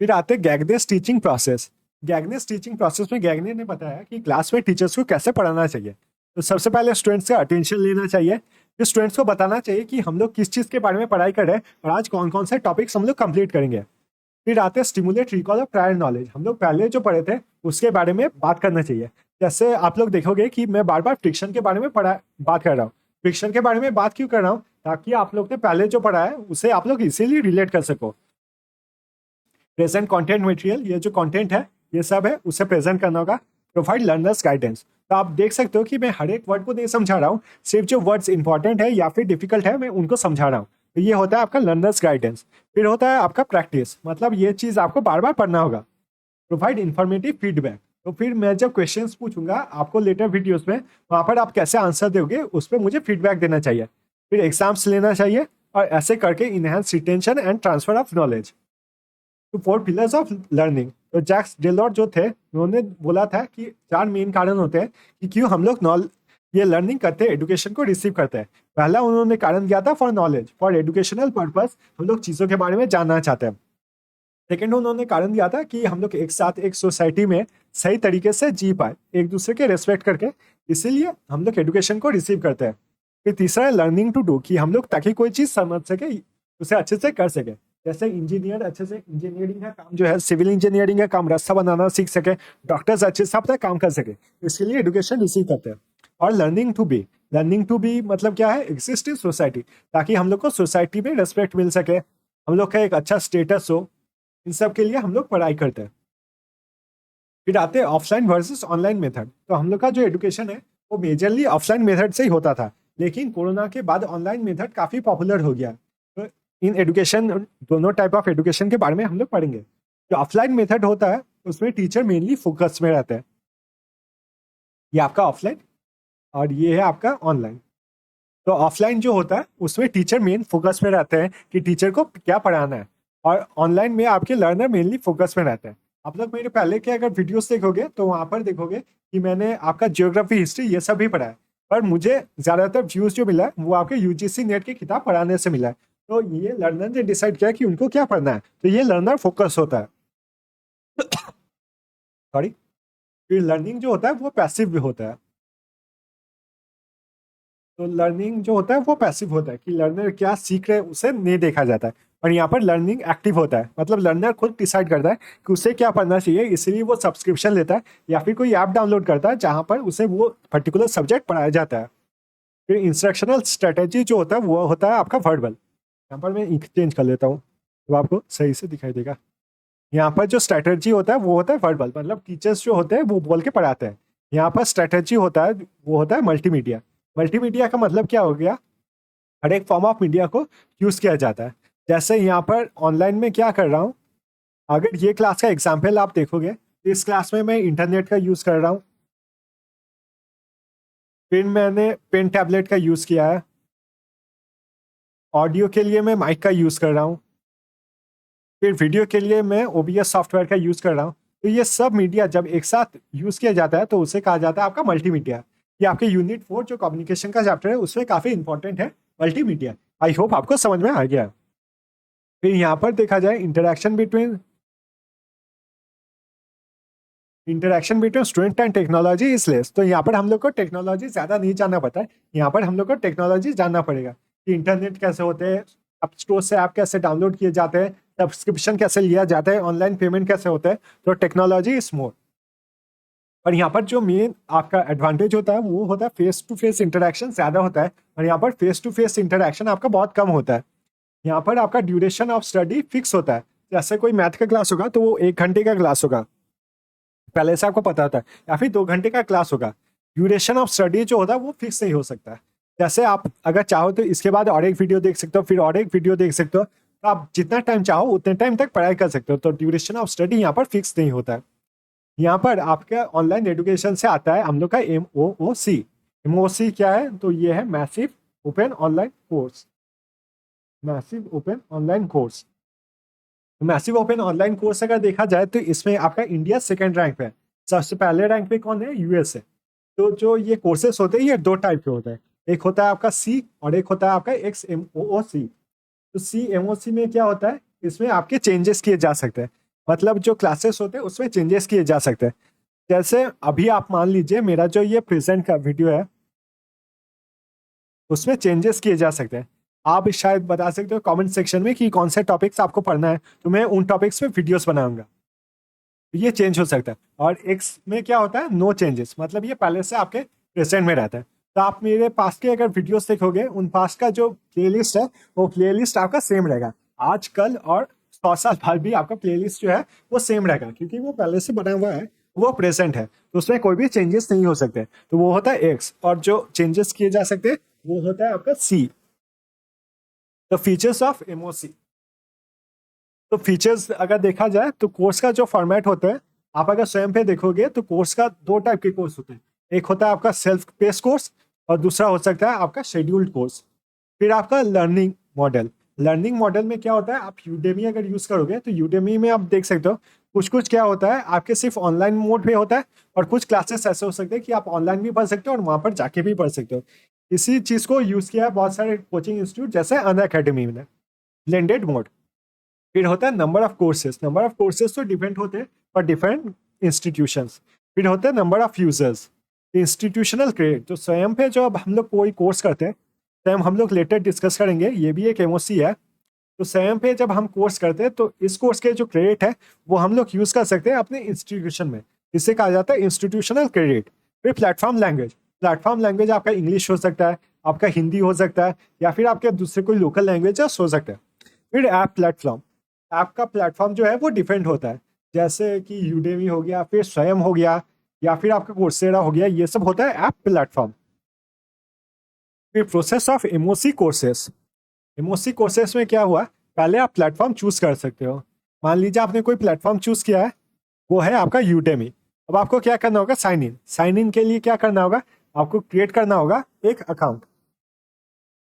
फिर आते गैगनेस टीचिंग प्रोसेस। गैगनेस टीचिंग प्रोसेस में गैगने ने बताया कि क्लास में टीचर्स को कैसे पढ़ाना चाहिए। तो सबसे पहले स्टूडेंट्स का अटेंशन लेना चाहिए, फिर स्टूडेंट्स को बताना चाहिए कि हम लोग किस चीज़ के बारे में पढ़ाई कर रहे हैं और आज कौन कौन से टॉपिक्स हम लोग कंप्लीट करेंगे। फिर आते हैं stimulate recall of prior knowledge. हम लोग पहले जो पढ़े थे उसके बारे में बात करना चाहिए। जैसे आप लोग देखोगे कि मैं बार बार फ्रिक्शन के बारे में बात कर रहा हूँ। फ्रिक्शन के बारे में बात क्यों कर रहा हूँ, ताकि आप लोग ने पहले जो पढ़ा है उसे आप लोग इसीलिए रिलेट कर सको। प्रेजेंट कंटेंट मटेरियल, ये जो कंटेंट है ये सब है उसे प्रेजेंट करना होगा। Provide learners guidance. तो आप देख सकते हो कि मैं हर एक वर्ड को नहीं समझा रहा हूँ, सिर्फ जो वर्ड्स इंपॉर्टेंट है या फिर डिफिकल्ट है मैं उनको समझा रहा हूँ। तो ये होता है आपका लर्नर्स गाइडेंस। फिर होता है आपका प्रैक्टिस, मतलब ये चीज़ आपको बार बार पढ़ना होगा। प्रोवाइड इन्फॉर्मेटिव फीडबैक, तो फिर मैं जब क्वेश्चंस पूछूंगा आपको लेटर वीडियोस में, वहां पर आप कैसे आंसर दोगे उस पर मुझे फीडबैक देना चाहिए। फिर एग्जाम्स लेना चाहिए, और ऐसे करके enhance retention and transfer of knowledge. तो 4 पिलर्स ऑफ लर्निंग, तो जैक्स डेलॉर्ट जो थे उन्होंने बोला था कि 4 मेन कारण होते हैं कि क्यों हम लोग ये लर्निंग करते हैं, एडुकेशन को रिसीव करते हैं। पहला उन्होंने कारण दिया था for knowledge, for educational purpose, हम लोग चीज़ों के बारे में जानना चाहते हैं। सेकेंड उन्होंने कारण दिया था कि हम लोग एक साथ एक सोसाइटी में सही तरीके से जी पाए, एक दूसरे के रेस्पेक्ट करके, इसीलिए हम लोग एजुकेशन को रिसीव करते हैं। फिर तीसरा है लर्निंग टू डू, कि हम लोग ताकि कोई चीज़ समझ सके उसे अच्छे से कर सके। जैसे इंजीनियर अच्छे से इंजीनियरिंग का काम जो है, सिविल इंजीनियरिंग का काम रास्ता बनाना सीख सके, डॉक्टर्स अच्छे से अपना काम कर सके, इसके लिए एजुकेशन रिसीव करते हैं। और लर्निंग टू बी मतलब क्या है, एग्जिस्ट इन सोसाइटी, ताकि हम लोग को सोसाइटी में रेस्पेक्ट मिल सके, हम लोग का एक अच्छा स्टेटस हो, इन सब के लिए हम लोग पढ़ाई करते हैं। फिर आते हैं ऑफलाइन वर्सेस ऑनलाइन मेथड। तो हम लोग का जो एजुकेशन है वो मेजरली ऑफलाइन मेथड से ही होता था, लेकिन कोरोना के बाद ऑनलाइन मेथड काफ़ी पॉपुलर हो गया। तो इन एजुकेशन, दोनों टाइप ऑफ एजुकेशन के बारे में हम लोग पढ़ेंगे। जो ऑफलाइन मेथड होता है उसमें टीचर मेनली फोकस में रहते हैं, ये आपका ऑफलाइन और ये है आपका ऑनलाइन। तो ऑफलाइन जो होता है उसमें टीचर मेन फोकस में रहते हैं कि टीचर को क्या पढ़ाना है, और ऑनलाइन में आपके लर्नर मेनली फोकस में रहते हैं। आप लोग मेरे पहले के अगर वीडियोस देखोगे तो वहाँ पर देखोगे कि मैंने आपका जियोग्राफी, हिस्ट्री ये सब भी पढ़ा है, पर मुझे ज़्यादातर व्यूज़ जो मिला है वो आपके यूजीसी नेट की किताब पढ़ाने से मिला है। तो ये लर्नर ने डिसाइड किया कि उनको क्या पढ़ना है, तो ये लर्नर फोकस होता है। सॉरी। फिर लर्निंग जो होता है वो पैसिव भी होता है। तो लर्निंग जो होता है वो पैसिव होता है कि लर्नर क्या सीख रहे हैं उसे नहीं देखा जाता है, और यहाँ पर लर्निंग एक्टिव होता है, मतलब लर्नर खुद डिसाइड करता है कि उसे क्या पढ़ना चाहिए, इसलिए वो सब्सक्रिप्शन लेता है या फिर कोई ऐप डाउनलोड करता है जहाँ पर उसे वो पर्टिकुलर सब्जेक्ट पढ़ाया जाता है। फिर इंस्ट्रक्शनल स्ट्रेटेजी जो होता है वो होता है आपका वर्बल। यहाँ पर मैं इंक चेंज कर लेता हूँ तो आपको सही से दिखाई देगा। यहाँ पर जो स्ट्रेटेजी होता है वो होता है वर्बल, मतलब टीचर्स जो होते हैं वो बोल के पढ़ाते हैं। यहाँ पर स्ट्रेटेजी होता है वो होता है मल्टीमीडिया। मल्टीमीडिया का मतलब क्या हो गया, हर एक फॉर्म ऑफ मीडिया को यूज़ किया जाता है। जैसे यहाँ पर ऑनलाइन में क्या कर रहा हूँ, अगर ये क्लास का एग्जाम्पल आप देखोगे तो इस क्लास में मैं इंटरनेट का यूज़ कर रहा हूँ, फिर मैंने पेन टैबलेट का यूज़ किया है, ऑडियो के लिए मैं माइक का यूज़ कर रहा हूँ, फिर वीडियो के लिए मैं ओबीएस सॉफ्टवेयर का यूज़ कर रहा हूँ। तो ये सब मीडिया जब एक साथ यूज़ किया जाता है तो उसे कहा जाता है आपका मल्टीमीडिया। ये आपके यूनिट 4 जो कम्युनिकेशन का चैप्टर है उसमें काफ़ी इंपॉर्टेंट है मल्टीमीडिया। आई होप आपको समझ में आ गया। फिर यहाँ पर देखा जाए interaction between student and technology is less. तो यहाँ पर हम लोग को टेक्नोलॉजी ज़्यादा नहीं जानना पड़ता है, यहाँ पर हम लोग को टेक्नोलॉजी जानना पड़ेगा कि इंटरनेट कैसे होते हैं, ऐप स्टोर से ऐप कैसे डाउनलोड किए जाते हैं, सब्सक्रिप्शन कैसे लिया जाता है, ऑनलाइन पेमेंट कैसे होता है। तो टेक्नोलॉजी इज मोर। और यहाँ पर जो मेन आपका एडवांटेज होता है वो होता है फेस टू फेस इंटरेक्शन ज़्यादा होता है, और यहाँ पर फेस टू फेस इंटरेक्शन आपका बहुत कम होता है। यहाँ पर आपका ड्यूरेशन ऑफ स्टडी फिक्स होता है। जैसे कोई मैथ का क्लास होगा तो वो 1 घंटे का क्लास होगा, पहले से आपको पता होता है, या फिर 2 घंटे का क्लास होगा। ड्यूरेशन ऑफ स्टडी जो होता है वो फिक्स नहीं हो सकता है। जैसे आप अगर चाहो तो इसके बाद और एक वीडियो देख सकते हो, फिर और एक वीडियो देख सकते हो, तो आप जितना टाइम चाहो उतने टाइम तक पढ़ाई कर सकते हो। तो ड्यूरेशन ऑफ स्टडी यहाँ पर फिक्स नहीं होता है। यहाँ पर आपका ऑनलाइन एजुकेशन से आता है हम लोग का MOOC। MOOC क्या है, तो ये है massive open online course. Massive open online course, massive open online course अगर देखा जाए तो इसमें आपका इंडिया सेकंड रैंक पे है। सबसे पहले रैंक पे कौन है, यूएस है। तो जो ये कोर्सेस होते हैं ये 2 टाइप के होते हैं, एक होता है आपका सी और एक होता है आपका XMOOC। तो CMOC में क्या होता है, इसमें आपके चेंजेस किए जा सकते हैं, मतलब जो क्लासेस होते हैं उसमें चेंजेस किए जा सकते हैं। जैसे अभी आप मान लीजिए मेरा जो ये प्रेजेंट का वीडियो है उसमें चेंजेस किए जा सकते हैं। आप शायद बता सकते हो कमेंट सेक्शन में कि कौन से टॉपिक्स आपको पढ़ना है, तो मैं उन टॉपिक्स पे वीडियोस बनाऊंगा। तो ये चेंज हो सकता है। और एक्स में क्या होता है, नो चेंजेस, मतलब ये पहले से आपके प्रेजेंट में रहता है। तो आप मेरे पास के अगर वीडियोस देखोगे उन पास का जो प्लेलिस्ट है वो प्लेलिस्ट आपका सेम रहेगा, आज कल और 100 साल बाद भी आपका प्लेलिस्ट जो है वो सेम रहेगा, क्योंकि वो पहले से बना हुआ है वो प्रेजेंट है, तो उसमें कोई भी चेंजेस नहीं हो सकते, तो वो होता है एक्स। और जो चेंजेस किए जा सकते हैं वो होता है आपका सी, द फीचर्स ऑफ एमओसी। तो फीचर्स अगर देखा जाए तो कोर्स का जो फॉर्मेट होता है, आप अगर स्वयं पे देखोगे तो कोर्स का दो टाइप के कोर्स होते हैं। एक होता है आपका सेल्फ पेस कोर्स, और दूसरा हो सकता है आपका शेड्यूल्ड कोर्स। फिर आपका लर्निंग मॉडल। लर्निंग मॉडल में क्या होता है, आप यूडेमी अगर यूज करोगे तो यूडेमी में आप देख सकते हो कुछ कुछ क्या होता है आपके सिर्फ ऑनलाइन मोड पे होता है, और कुछ क्लासेस ऐसे हो सकते हैं कि आप ऑनलाइन भी पढ़ सकते हो और वहां पर जाके भी पढ़ सकते हो। इसी चीज को यूज किया है बहुत सारे कोचिंग इंस्टीट्यूट जैसे अन अकेडमी ने, ब्लेंडेड मोड। फिर होता है number of courses. Number of courses तो डिफरेंट होते हैं पर डिफरेंट इंस्टीट्यूशंस। फिर होता है number of users, institutional credit. तो स्वयं पे जो अब हम लोग कोई कोर्स करते हैं, स्वयं हम लोग लेटर डिस्कस करेंगे, ये भी एक एमओसी है। तो स्वयं पे जब हम कोर्स करते हैं तो इस कोर्स के जो क्रेडिट है वो हम लोग यूज कर सकते हैं अपने इंस्टीट्यूशन में, इसे कहा जाता है इंस्टीट्यूशनल क्रेडिट। फिर प्लेटफॉर्म लैंग्वेज। प्लेटफॉर्म लैंग्वेज आपका इंग्लिश हो सकता है, आपका हिंदी हो सकता है, या फिर आपके दूसरे कोई लोकल लैंग्वेजेस हो सकते हैं। फिर ऐप प्लेटफॉर्म। ऐप का प्लेटफॉर्म जो है वो डिफरेंट होता है, जैसे कि यूडेमी हो गया, फिर स्वयं हो गया, या फिर आपका कोर्सेरा हो गया, ये सब होता है ऐप प्लेटफॉर्म। फिर process of MOC courses. MOC courses में क्या हुआ, पहले आप प्लेटफॉर्म चूज कर सकते हो। मान लीजिए आपने कोई प्लेटफॉर्म चूज किया है, वो है आपका यूडेमी। अब आपको क्या करना होगा, साइन इन। साइन इन के लिए क्या करना होगा, आपको क्रिएट करना होगा एक अकाउंट।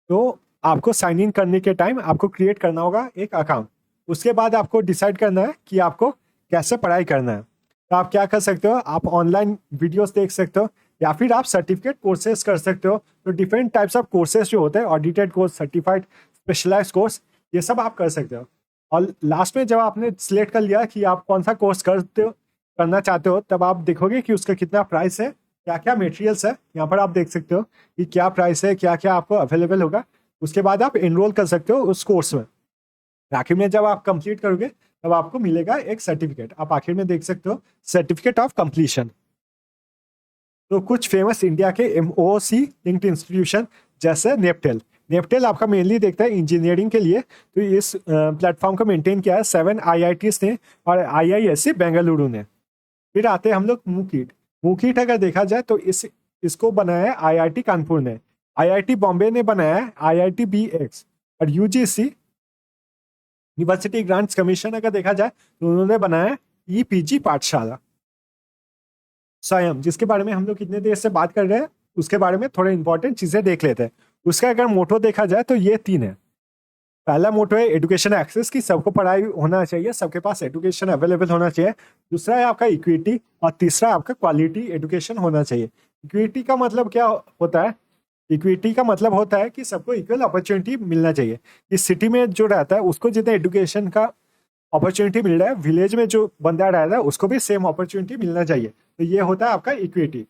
तो आपको साइन इन करने के टाइम आपको क्रिएट करना होगा एक अकाउंट। उसके बाद आपको डिसाइड करना है कि आपको कैसे पढ़ाई करना है। तो आप क्या कर सकते हो, आप ऑनलाइन वीडियोस देख सकते हो, या फिर आप सर्टिफिकेट कोर्सेज कर सकते हो। तो डिफरेंट टाइप्स ऑफ कोर्सेज जो होते हैं, audited course, certified, specialize course, ये सब आप कर सकते हो। और लास्ट में जब आपने सिलेक्ट कर लिया कि आप कौन सा कोर्स करते हो, करना चाहते हो, तब आप देखोगे कि उसका कितना प्राइस है, क्या क्या मटेरियल्स है। यहाँ पर आप देख सकते हो कि क्या प्राइस है, क्या क्या आपको अवेलेबल होगा। उसके बाद आप एनरोल कर सकते हो उस कोर्स में। आखिर में जब आप कंप्लीट करोगे तब आपको मिलेगा एक सर्टिफिकेट, आप आखिर में देख सकते हो सर्टिफिकेट ऑफ कंप्लीशन। तो कुछ फेमस इंडिया के एमओसी लिंक्ड इंस्टीट्यूशन जैसे नेपटेल। नेपटेल आपका मेनली देखता है इंजीनियरिंग के लिए, तो इस प्लेटफॉर्म को मेंटेन किया है 7 आईआईटीज ने और आईआईएससी बेंगलुरु ने। फिर आते हैं हम लोग मूकीट। मूकीट अगर देखा जाए तो इसको बनाया है आईआईटी कानपुर ने, आईआईटी बॉम्बे ने बनाया है आईआईटी बीएक्स, और यूजीसी यूनिवर्सिटी ग्रांट्स कमीशन अगर देखा जाए तो उन्होंने बनाया है ईपीजी पाठशाला। स्वयं, जिसके बारे में हम लोग कितने देर से बात कर रहे हैं, उसके बारे में थोड़े इंपॉर्टेंट चीजें देख लेते हैं। उसका अगर मोटो देखा जाए तो ये 3 है। पहला मोटो है एजुकेशन एक्सेस, की सबको पढ़ाई होना चाहिए, सबके पास एजुकेशन अवेलेबल होना चाहिए। दूसरा है आपका इक्विटी, और तीसरा आपका क्वालिटी एजुकेशन होना चाहिए। इक्विटी का मतलब क्या होता है, इक्विटी का मतलब होता है कि सबको इक्वल अपॉर्चुनिटी मिलना चाहिए। इस सिटी में जो रहता है उसको जितना एजुकेशन का अपॉर्चुनिटी मिल रहा है, विलेज में जो बंदा रहता है उसको भी सेम अपॉर्चुनिटी मिलना चाहिए। तो ये होता है आपका इक्विटी।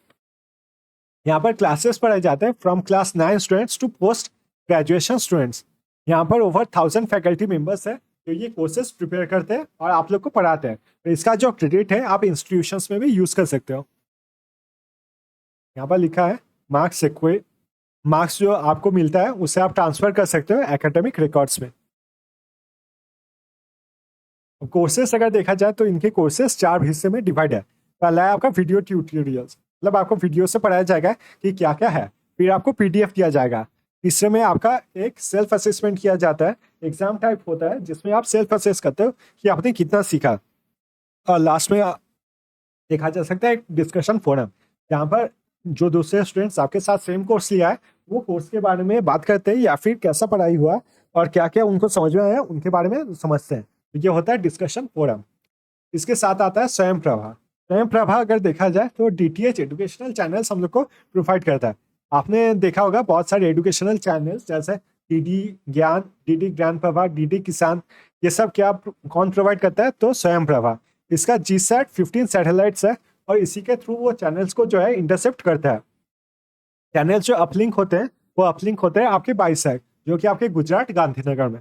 यहाँ पर क्लासेस पढ़ाए जाते हैं from class 9 students to post graduation students. यहाँ पर ओवर 1000 फैकल्टी मेंबर्स है जो ये कोर्सेज प्रिपेयर करते हैं और आप लोग को पढ़ाते हैं। तो इसका जो क्रेडिट है आप इंस्टीट्यूशंस में भी यूज कर सकते हो। यहाँ पर लिखा है मार्क्स इक्वे, मार्क्स जो आपको मिलता है उसे आप ट्रांसफर कर सकते हो एकेडमिक रिकॉर्ड्स में। कोर्सेस अगर देखा जाए तो इनके कोर्सेस 4 हिस्से में डिवाइड है। पहला है आपका वीडियो ट्यूटोरियल्स, मतलब आपको वीडियो से पढ़ाया जाएगा कि क्या क्या है। फिर आपको पीडीएफ दिया जाएगा। तीसरे में आपका एक सेल्फ असेसमेंट किया जाता है, एग्जाम टाइप होता है जिसमें आप सेल्फ असेस करते हो कि आपने कितना सीखा। और लास्ट में देखा जा सकता है एक डिस्कशन फोरम, जहाँ पर जो दूसरे स्टूडेंट्स आपके साथ सेम कोर्स लिया है वो कोर्स के बारे में बात करते हैं, या फिर कैसा पढ़ाई हुआ और क्या क्या उनको समझ में आया उनके बारे में समझते हैं। तो ये होता है डिस्कशन फोरम। इसके साथ आता है स्वयं प्रभा। स्वयं प्रभा अगर देखा जाए तो डीटीएच एजुकेशनल चैनल्स हम लोग को प्रोवाइड करता है। आपने देखा होगा बहुत सारे एजुकेशनल चैनल्स जैसे डीडी ज्ञान, डीडी ज्ञान प्रभा, डीडी किसान, ये सब क्या कौन प्रोवाइड करता है, तो स्वयं प्रभा। इसका जीसैट 15 सैटेलाइट्स है और इसी के थ्रू वो चैनल्स को जो है इंटरसेप्ट करता है। चैनल्स जो अपलिंक होते हैं वो अपलिंक होते हैं आपके बाईसैक, जो कि आपके गुजरात गांधीनगर में।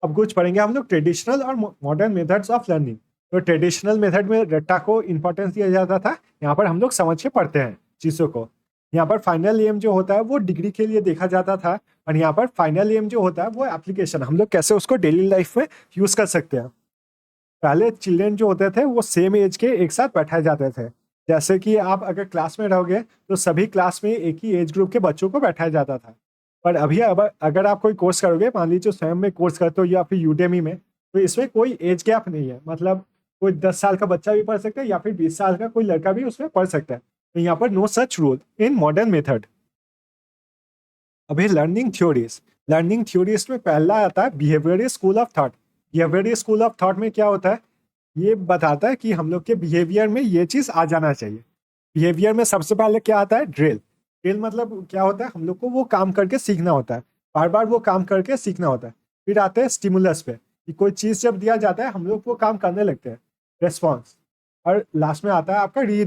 अब कुछ पढ़ेंगे हम लोग ट्रेडिशनल और मॉडर्न मेथड्स ऑफ लर्निंग। तो ट्रेडिशनल मेथड में रट्टा को इंपॉर्टेंस दिया जाता था, यहाँ पर हम लोग समझ के पढ़ते हैं चीज़ों को। यहाँ पर फाइनल एम जो होता है वो डिग्री के लिए देखा जाता था, और यहाँ पर फाइनल एम जो होता है वो एप्लीकेशन, हम लोग कैसे उसको डेली लाइफ में यूज कर सकते हैं। पहले चिल्ड्रेन जो होते थे वो सेम एज के एक साथ बैठाए जाते थे। जैसे कि आप अगर क्लास में रहोगे तो सभी क्लास में एक ही एज ग्रुप के बच्चों को बैठाया जाता था। पर अभी अब अगर आप कोई कोर्स करोगे, मान लीजिए स्वयं में कोर्स करते हो या फिर यूडेमी में, तो इसमें कोई एज गैप नहीं है। मतलब कोई 10 साल का बच्चा भी पढ़ सकता है या फिर 20 साल का कोई लड़का भी उसमें पढ़ सकता है। तो यहाँ पर no such rule in modern method. अभी लर्निंग थ्योरीज में पहला आता है behavioural school of thought. Behavioural school of thought में क्या होता है, ये बताता है कि हम लोग के बिहेवियर में ये चीज आ जाना चाहिए। बिहेवियर में सबसे पहले क्या आता है, ड्रिल। ड्रिल मतलब क्या होता है, हम लोग को वो काम करके सीखना होता है, बार बार वो काम करके सीखना होता है। फिर आते हैं स्टिमुलस पे, कि कोई चीज जब दिया जाता है हम लोग वो काम करने लगते हैं, रेस्पॉन्स। और लास्ट में आता है आपका री।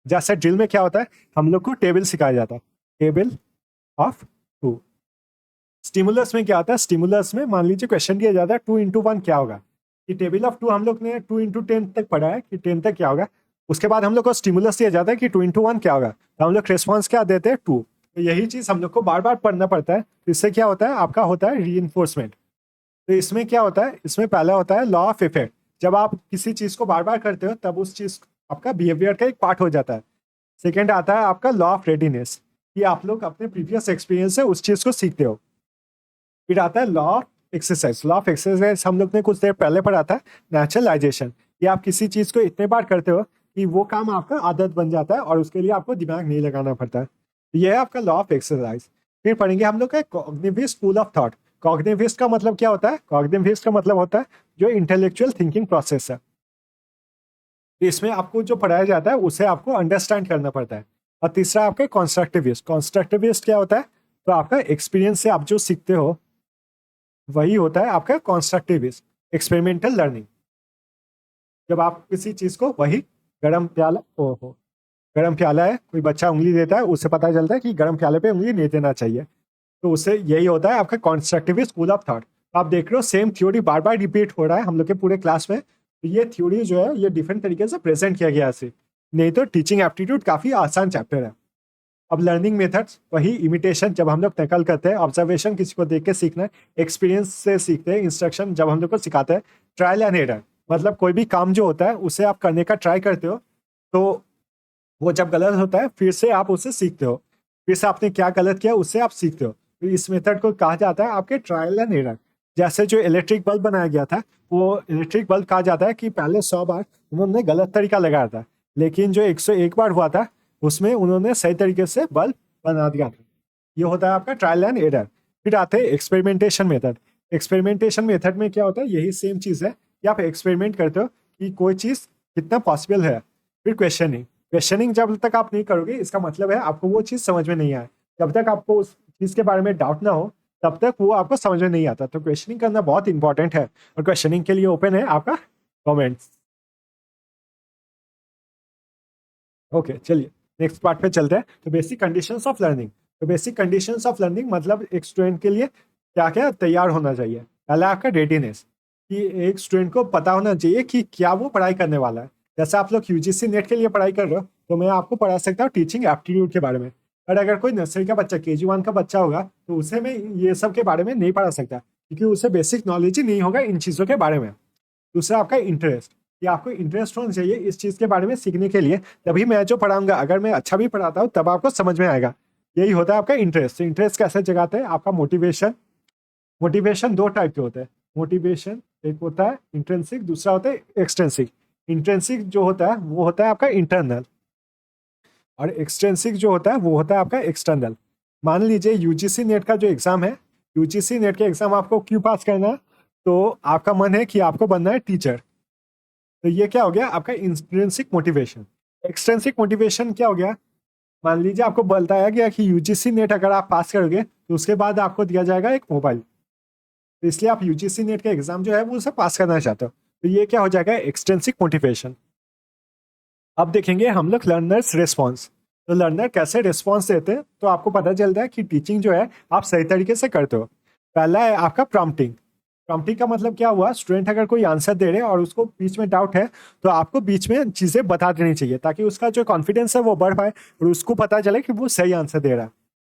जैसे ड्रिल में क्या होता है, हम लोग को टेबल सिखाया जाता है, टेबल ऑफ टू। स्टिमुलस में क्या आता है, स्टिमुलस में मान लीजिए क्वेश्चन दिया जाता है 2 into 1 क्या होगा, कि टेबल ऑफ टू हम लोग ने 2 into 10 तक पढ़ा है कि 10 तक क्या होगा। उसके बाद हम लोग को स्टिमुलस दिया जाता है कि 2 into 1 क्या होगा, तो हम लोग रेस्पॉन्स क्या देते हैं, 2। तो यही चीज हम लोग को बार बार पढ़ना पड़ता है। तो इससे क्या होता है, आपका होता है री। तो इसमें क्या होता है, इसमें पहला होता है लॉ ऑफ इफेक्ट। जब आप किसी चीज को बार बार करते हो तब उस चीज आपका बिहेवियर का एक पार्ट हो जाता है। सेकेंड आता है आपका लॉ ऑफ रेडीनेस, कि आप लोग अपने प्रीवियस एक्सपीरियंस से उस चीज को सीखते हो। फिर आता है law of exercise. Law of exercise हम लोग ने कुछ देर पहले पढ़ा था, नेचुरलाइजेशन, कि आप किसी चीज को इतने बार करते हो कि वो काम आपका आदत बन जाता है और उसके लिए आपको दिमाग नहीं लगाना पड़ता है। ये है आपका लॉ ऑफ एक्सरसाइज। फिर पढ़ेंगे हम लोग का cognitive school of thought. Cognitivist का मतलब क्या होता है, कॉग्निटिविस्ट का मतलब होता है जो इंटेलेक्चुअल थिंकिंग प्रोसेस है। तो इसमें आपको जो पढ़ाया जाता है उसे आपको अंडरस्टैंड करना पड़ता है। और तीसरा आपका कॉन्स्ट्रक्टिविस्ट। कॉन्स्ट्रक्टिविस्ट क्या होता है, तो आपका एक्सपीरियंस से आप जो सीखते हो वही होता है आपका कॉन्स्ट्रक्टिविस्ट। एक्सपेरिमेंटल लर्निंग, जब आप किसी चीज को, वही गरम प्याला, ओहो गरम प्याला है, कोई बच्चा उंगली देता है, उससे पता चलता है कि गरम प्याले पे उंगली नहीं देना चाहिए। तो उससे यही होता है आपका कॉन्स्ट्रक्टिव स्कूल ऑफ थॉट। आप देख रहे हो सेम थ्योरी बार बार रिपीट हो रहा है हम लोग के पूरे क्लास में। तो ये थ्योरी जो है ये डिफरेंट तरीके से प्रेजेंट किया गया है। नहीं तो टीचिंग एप्टीट्यूड काफी आसान चैप्टर है। अब लर्निंग मेथड्स, वही इमिटेशन जब हम लोग नकल करते हैं, ऑब्जर्वेशन किसी को देख के सीखना है, एक्सपीरियंस से सीखते हैं, इंस्ट्रक्शन जब हम लोग को सिखाते हैं, ट्रायल एंड एरर, मतलब कोई भी काम जो होता है उसे आप करने का ट्राई करते हो, तो वो जब गलत होता है फिर से आप उससे सीखते हो, फिर से आपने क्या गलत किया उससे आप सीखते हो। तो इस मेथड को कहा जाता है आपके ट्रायल एंड एरर। जैसे जो इलेक्ट्रिक बल्ब बनाया गया था, वो इलेक्ट्रिक बल्ब कहा जाता है कि पहले 100 बार उन्होंने गलत तरीका लगाया था, लेकिन जो 101 बार हुआ था उसमें उन्होंने सही तरीके से बल्ब बना दिया था। ये होता है आपका ट्रायल एंड एरर। फिर आते हैं एक्सपेरिमेंटेशन मेथड। एक्सपेरिमेंटेशन मेथड में क्या होता है, यही सेम चीज़ है कि आप एक्सपेरिमेंट करते हो कि कोई चीज़ कितना पॉसिबल है। फिर क्वेश्चनिंग। क्वेश्चनिंग जब तक आप नहीं करोगे इसका मतलब है आपको वो चीज़ समझ में नहीं आए। जब तक आपको उस चीज़ के बारे में डाउट ना हो तब तक वो आपको समझ में नहीं आता। तो क्वेश्चनिंग करना बहुत इंपॉर्टेंट है, और क्वेश्चनिंग के लिए ओपन है आपका कमेंट्स। ओके चलिए नेक्स्ट पार्ट पे चलते हैं। तो बेसिक कंडीशंस ऑफ लर्निंग। तो बेसिक कंडीशंस ऑफ लर्निंग मतलब एक स्टूडेंट के लिए क्या क्या तैयार होना चाहिए। पहला आपका रेडीनेस, कि एक स्टूडेंट को पता होना चाहिए कि क्या वो पढ़ाई करने वाला है। जैसे आप लोग यूजीसी नेट के लिए पढ़ाई कर रहे हो तो मैं आपको पढ़ा सकता हूँ टीचिंग एप्टीट्यूड के बारे में। और अगर कोई नर्सरी का बच्चा, KG 1 का बच्चा होगा, तो उसे मैं ये सब के बारे में नहीं पढ़ा सकता, क्योंकि उसे बेसिक नॉलेज ही नहीं होगा इन चीज़ों के बारे में। दूसरा आपका इंटरेस्ट, कि आपको इंटरेस्ट होना चाहिए इस चीज़ के बारे में सीखने के लिए, तभी मैं जो पढ़ाऊंगा, अगर मैं अच्छा भी पढ़ाता हूँ तब आपको समझ में आएगा। यही होता है आपका इंटरेस्ट। इंटरेस्ट कैसे जगाते हैं, आपका मोटिवेशन। मोटिवेशन दो टाइप के होते हैं। मोटिवेशन एक होता है इंट्रिंसिक, दूसरा होता है एक्सट्रिंसिक। इंट्रिंसिक जो होता है वो होता है आपका इंटरनल, और एक्सट्रिंसिक जो होता है वो होता है आपका एक्सटर्नल। मान लीजिए यूजीसी नेट का जो एग्जाम है, यूजीसी नेट के एग्जाम आपको क्यों पास करना है, तो आपका मन है कि आपको बनना है टीचर। तो ये क्या हो गया आपका इंट्रिंसिक मोटिवेशन। एक्सट्रिंसिक मोटिवेशन क्या हो गया, मान लीजिए आपको बताया गया कि यूजीसी नेट अगर आप पास करोगे तो उसके बाद आपको दिया जाएगा एक मोबाइल, तो इसलिए आप यूजीसी नेट का एग्जाम जो है वो उसे पास करना चाहते हो। तो ये क्या हो जाएगा, एक्सट्रिंसिक मोटिवेशन। अब देखेंगे हम लोग लर्नर्स रिस्पॉन्स। तो लर्नर कैसे रिस्पॉन्स देते हैं, तो आपको पता चलता है कि टीचिंग जो है आप सही तरीके से करते हो। पहला है आपका प्रॉम्प्टिंग। प्रॉम्प्टिंग का मतलब क्या हुआ, स्टूडेंट अगर कोई आंसर दे रहे हैं और उसको बीच में डाउट है तो आपको बीच में चीज़ें बता देनी चाहिए, ताकि उसका जो कॉन्फिडेंस है वो बढ़ पाए और उसको पता चले कि वो सही आंसर दे रहा है।